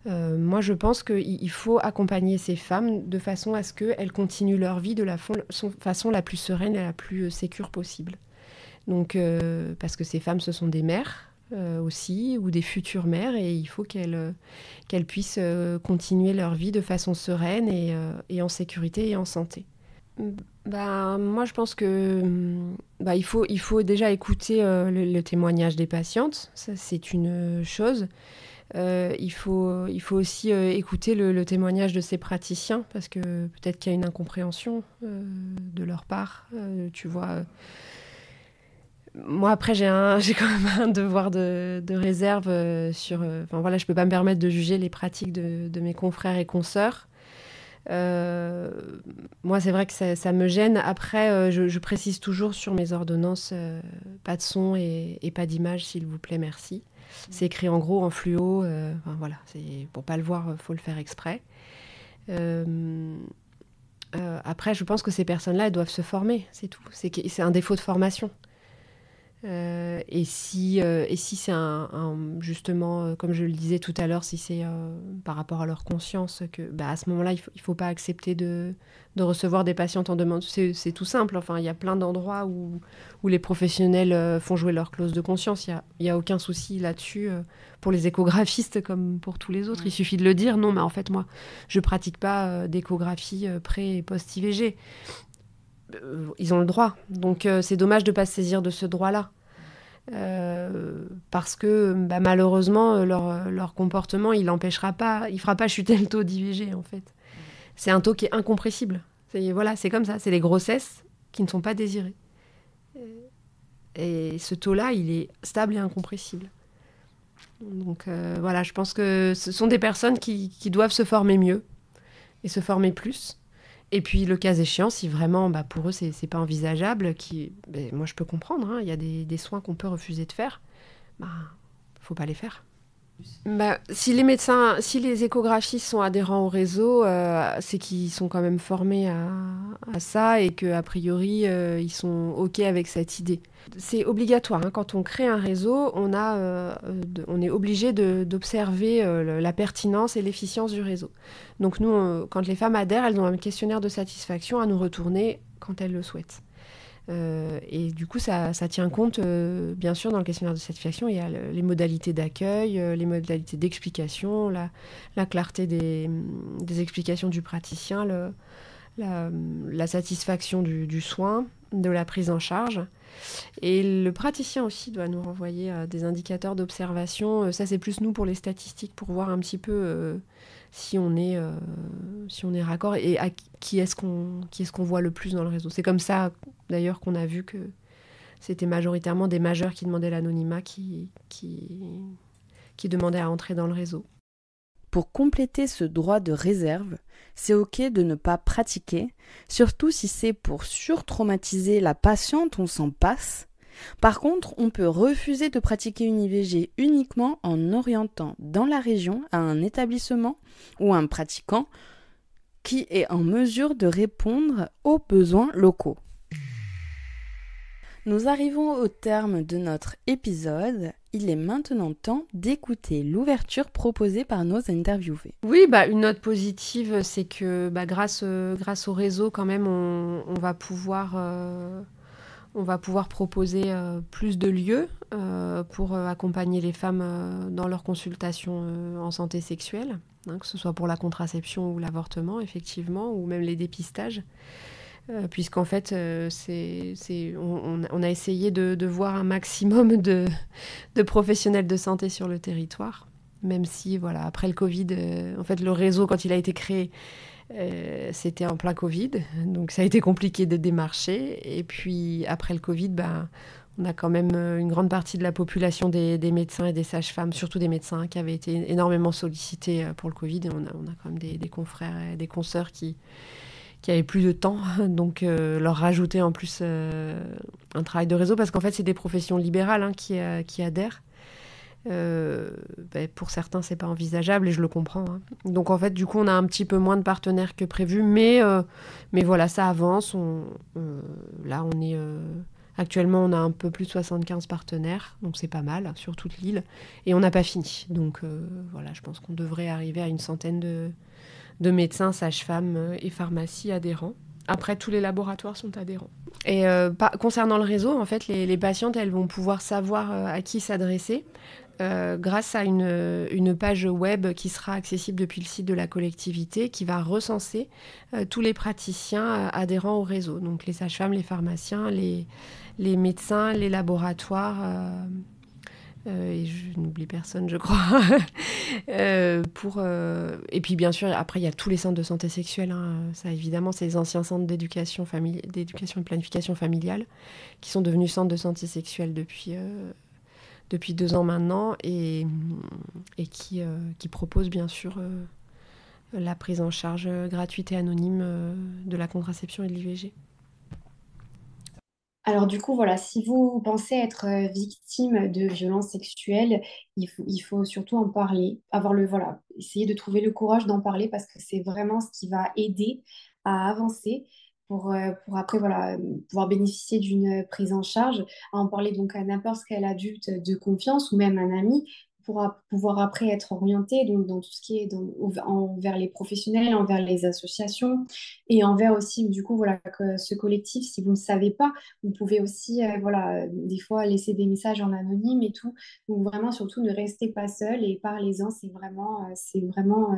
Moi, je pense qu'il faut accompagner ces femmes de façon à ce qu'elles continuent leur vie de la façon la plus sereine et la plus sécure possible. Donc, parce que ces femmes, ce sont des mères aussi, ou des futures mères, et il faut qu'elles puissent continuer leur vie de façon sereine et en sécurité et en santé. Moi, je pense que il faut déjà écouter le témoignage des patientes, ça c'est une chose. Il faut aussi écouter le témoignage de ces praticiens, parce que peut-être qu'il y a une incompréhension de leur part, tu vois. Moi, après, j'ai quand même un devoir de réserve sur... je peux pas me permettre de juger les pratiques de mes confrères et consoeurs. Moi, c'est vrai que ça me gêne. Après, je précise toujours sur mes ordonnances, pas de son et pas d'image, s'il vous plaît, merci. C'est écrit en gros, en fluo. Pour pas le voir, faut le faire exprès. Après, je pense que ces personnes-là, elles doivent se former, c'est tout. C'est un défaut de formation. Et si c'est justement, comme je le disais tout à l'heure, si c'est par rapport à leur conscience, à ce moment-là, il faut pas accepter de recevoir des patientes en demande. C'est tout simple. Enfin, il y a plein d'endroits où les professionnels font jouer leur clause de conscience. Il y a aucun souci là-dessus pour les échographistes comme pour tous les autres. Il suffit de le dire. Non, mais en fait, moi, je pratique pas d'échographie pré- et post-IVG. Ils ont le droit, donc c'est dommage de ne pas se saisir de ce droit-là, parce que malheureusement leur comportement il fera pas chuter le taux d'IVG en fait. C'est un taux qui est incompressible. C'est comme ça, c'est les grossesses qui ne sont pas désirées. Et ce taux-là, il est stable et incompressible. Donc je pense que ce sont des personnes qui doivent se former mieux et se former plus. Et puis, le cas échéant, si vraiment, pour eux, c'est pas envisageable, moi, je peux comprendre, hein, il y a des soins qu'on peut refuser de faire, faut pas les faire. Si les médecins, si les échographistes sont adhérents au réseau, c'est qu'ils sont quand même formés à ça et qu'a priori, ils sont OK avec cette idée. C'est obligatoire, hein, quand on crée un réseau, on est obligé d'observer la pertinence et l'efficience du réseau. Donc nous, quand les femmes adhèrent, elles ont un questionnaire de satisfaction à nous retourner quand elles le souhaitent. Et du coup, ça tient compte, bien sûr, dans le questionnaire de satisfaction, il y a les modalités d'accueil, les modalités d'explication, la clarté des explications du praticien, la satisfaction du soin, de la prise en charge. Et le praticien aussi doit nous renvoyer des indicateurs d'observation. Ça, c'est plus nous pour les statistiques, pour voir un petit peu si on est raccord et à qui est-ce qu'on voit le plus dans le réseau. C'est comme ça, d'ailleurs, qu'on a vu que c'était majoritairement des majeurs qui demandaient l'anonymat, qui demandaient à entrer dans le réseau. Pour compléter ce droit de réserve, c'est OK de ne pas pratiquer, surtout si c'est pour surtraumatiser la patiente, on s'en passe. Par contre, on peut refuser de pratiquer une IVG uniquement en orientant dans la région à un établissement ou un pratiquant qui est en mesure de répondre aux besoins locaux. Nous arrivons au terme de notre épisode. Il est maintenant temps d'écouter l'ouverture proposée par nos interviewés. Oui, une note positive, c'est que grâce au réseau, quand même, on va pouvoir proposer plus de lieux pour accompagner les femmes dans leurs consultations en santé sexuelle, hein, que ce soit pour la contraception ou l'avortement, effectivement, ou même les dépistages. Puisqu'en fait, on a essayé de voir un maximum de professionnels de santé sur le territoire, même si, après le Covid, en fait, le réseau, quand il a été créé, c'était en plein Covid, donc ça a été compliqué de démarcher. Et puis, après le Covid, on a quand même une grande partie de la population des médecins et des sages-femmes, surtout des médecins, qui avaient été énormément sollicités pour le Covid. Et on a quand même des confrères et des consoeurs qui avaient plus de temps, donc leur rajouter en plus un travail de réseau, parce qu'en fait, c'est des professions libérales, hein, qui adhèrent. Pour certains, c'est pas envisageable, et je le comprends, hein. Donc en fait, du coup, on a un petit peu moins de partenaires que prévu, mais voilà, ça avance. Actuellement, on a un peu plus de 75 partenaires, donc c'est pas mal, sur toute l'île, et on n'a pas fini. Donc je pense qu'on devrait arriver à une centaine de médecins, sages-femmes et pharmacies adhérents. Après, tous les laboratoires sont adhérents. Et concernant le réseau, en fait, les patientes, elles vont pouvoir savoir à qui s'adresser grâce à une page web qui sera accessible depuis le site de la collectivité, qui va recenser tous les praticiens adhérents au réseau. Donc les sages-femmes, les pharmaciens, les médecins, les laboratoires... et je n'oublie personne, je crois. Et puis, bien sûr, après, il y a tous les centres de santé sexuelle. Hein. Ça, évidemment, c'est les anciens centres d'éducation et de planification familiale qui sont devenus centres de santé sexuelle depuis 2 ans maintenant et qui proposent, bien sûr, la prise en charge gratuite et anonyme de la contraception et de l'IVG. Alors du coup, si vous pensez être victime de violences sexuelles, il faut surtout en parler, essayer de trouver le courage d'en parler parce que c'est vraiment ce qui va aider à avancer pour après pouvoir bénéficier d'une prise en charge, à en parler donc à n'importe quel adulte de confiance ou même un ami pour pouvoir après être orienté donc, dans tout ce qui est envers les professionnels, envers les associations et envers aussi du coup ce collectif. Si vous ne savez pas, vous pouvez aussi des fois laisser des messages en anonyme et tout. Donc vraiment surtout ne restez pas seul et parlez-en. C'est vraiment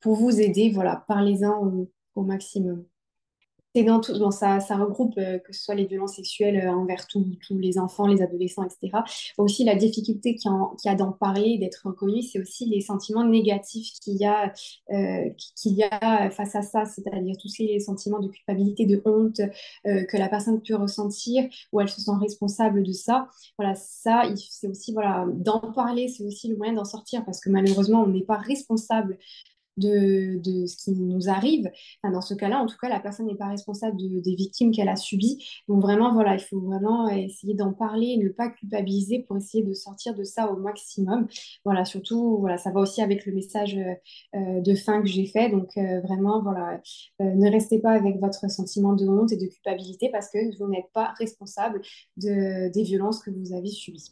pour vous aider. Parlez-en au maximum. C'est ça regroupe que ce soit les violences sexuelles envers tous les enfants, les adolescents, etc. Aussi, la difficulté qu'il y a d'en parler, d'être reconnu, c'est aussi les sentiments négatifs qu'il y a face à ça, c'est-à-dire tous les sentiments de culpabilité, de honte que la personne peut ressentir, où elle se sent responsable de ça. Ça, c'est aussi, d'en parler, c'est aussi le moyen d'en sortir, parce que malheureusement, on n'est pas responsable de ce qui nous arrive. Enfin, dans ce cas-là, en tout cas, la personne n'est pas responsable des victimes qu'elle a subies. Donc vraiment, voilà, il faut vraiment essayer d'en parler et ne pas culpabiliser pour essayer de sortir de ça au maximum. Voilà, surtout, voilà, ça va aussi avec le message de fin que j'ai fait. Donc vraiment, voilà, ne restez pas avec votre sentiment de honte et de culpabilité parce que vous n'êtes pas responsable des violences que vous avez subies.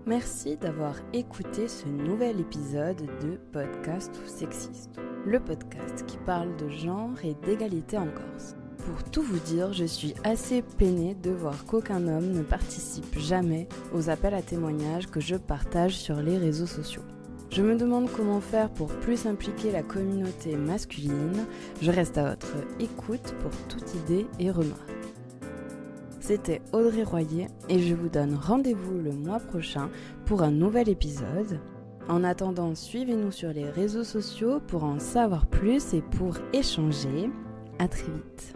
Merci d'avoir écouté ce nouvel épisode de Podcast ou Sexiste, le podcast qui parle de genre et d'égalité en Corse. Pour tout vous dire, je suis assez peinée de voir qu'aucun homme ne participe jamais aux appels à témoignages que je partage sur les réseaux sociaux. Je me demande comment faire pour plus impliquer la communauté masculine. Je reste à votre écoute pour toute idée et remarque. C'était Audrey Royer et je vous donne rendez-vous le mois prochain pour un nouvel épisode. En attendant, suivez-nous sur les réseaux sociaux pour en savoir plus et pour échanger. À très vite.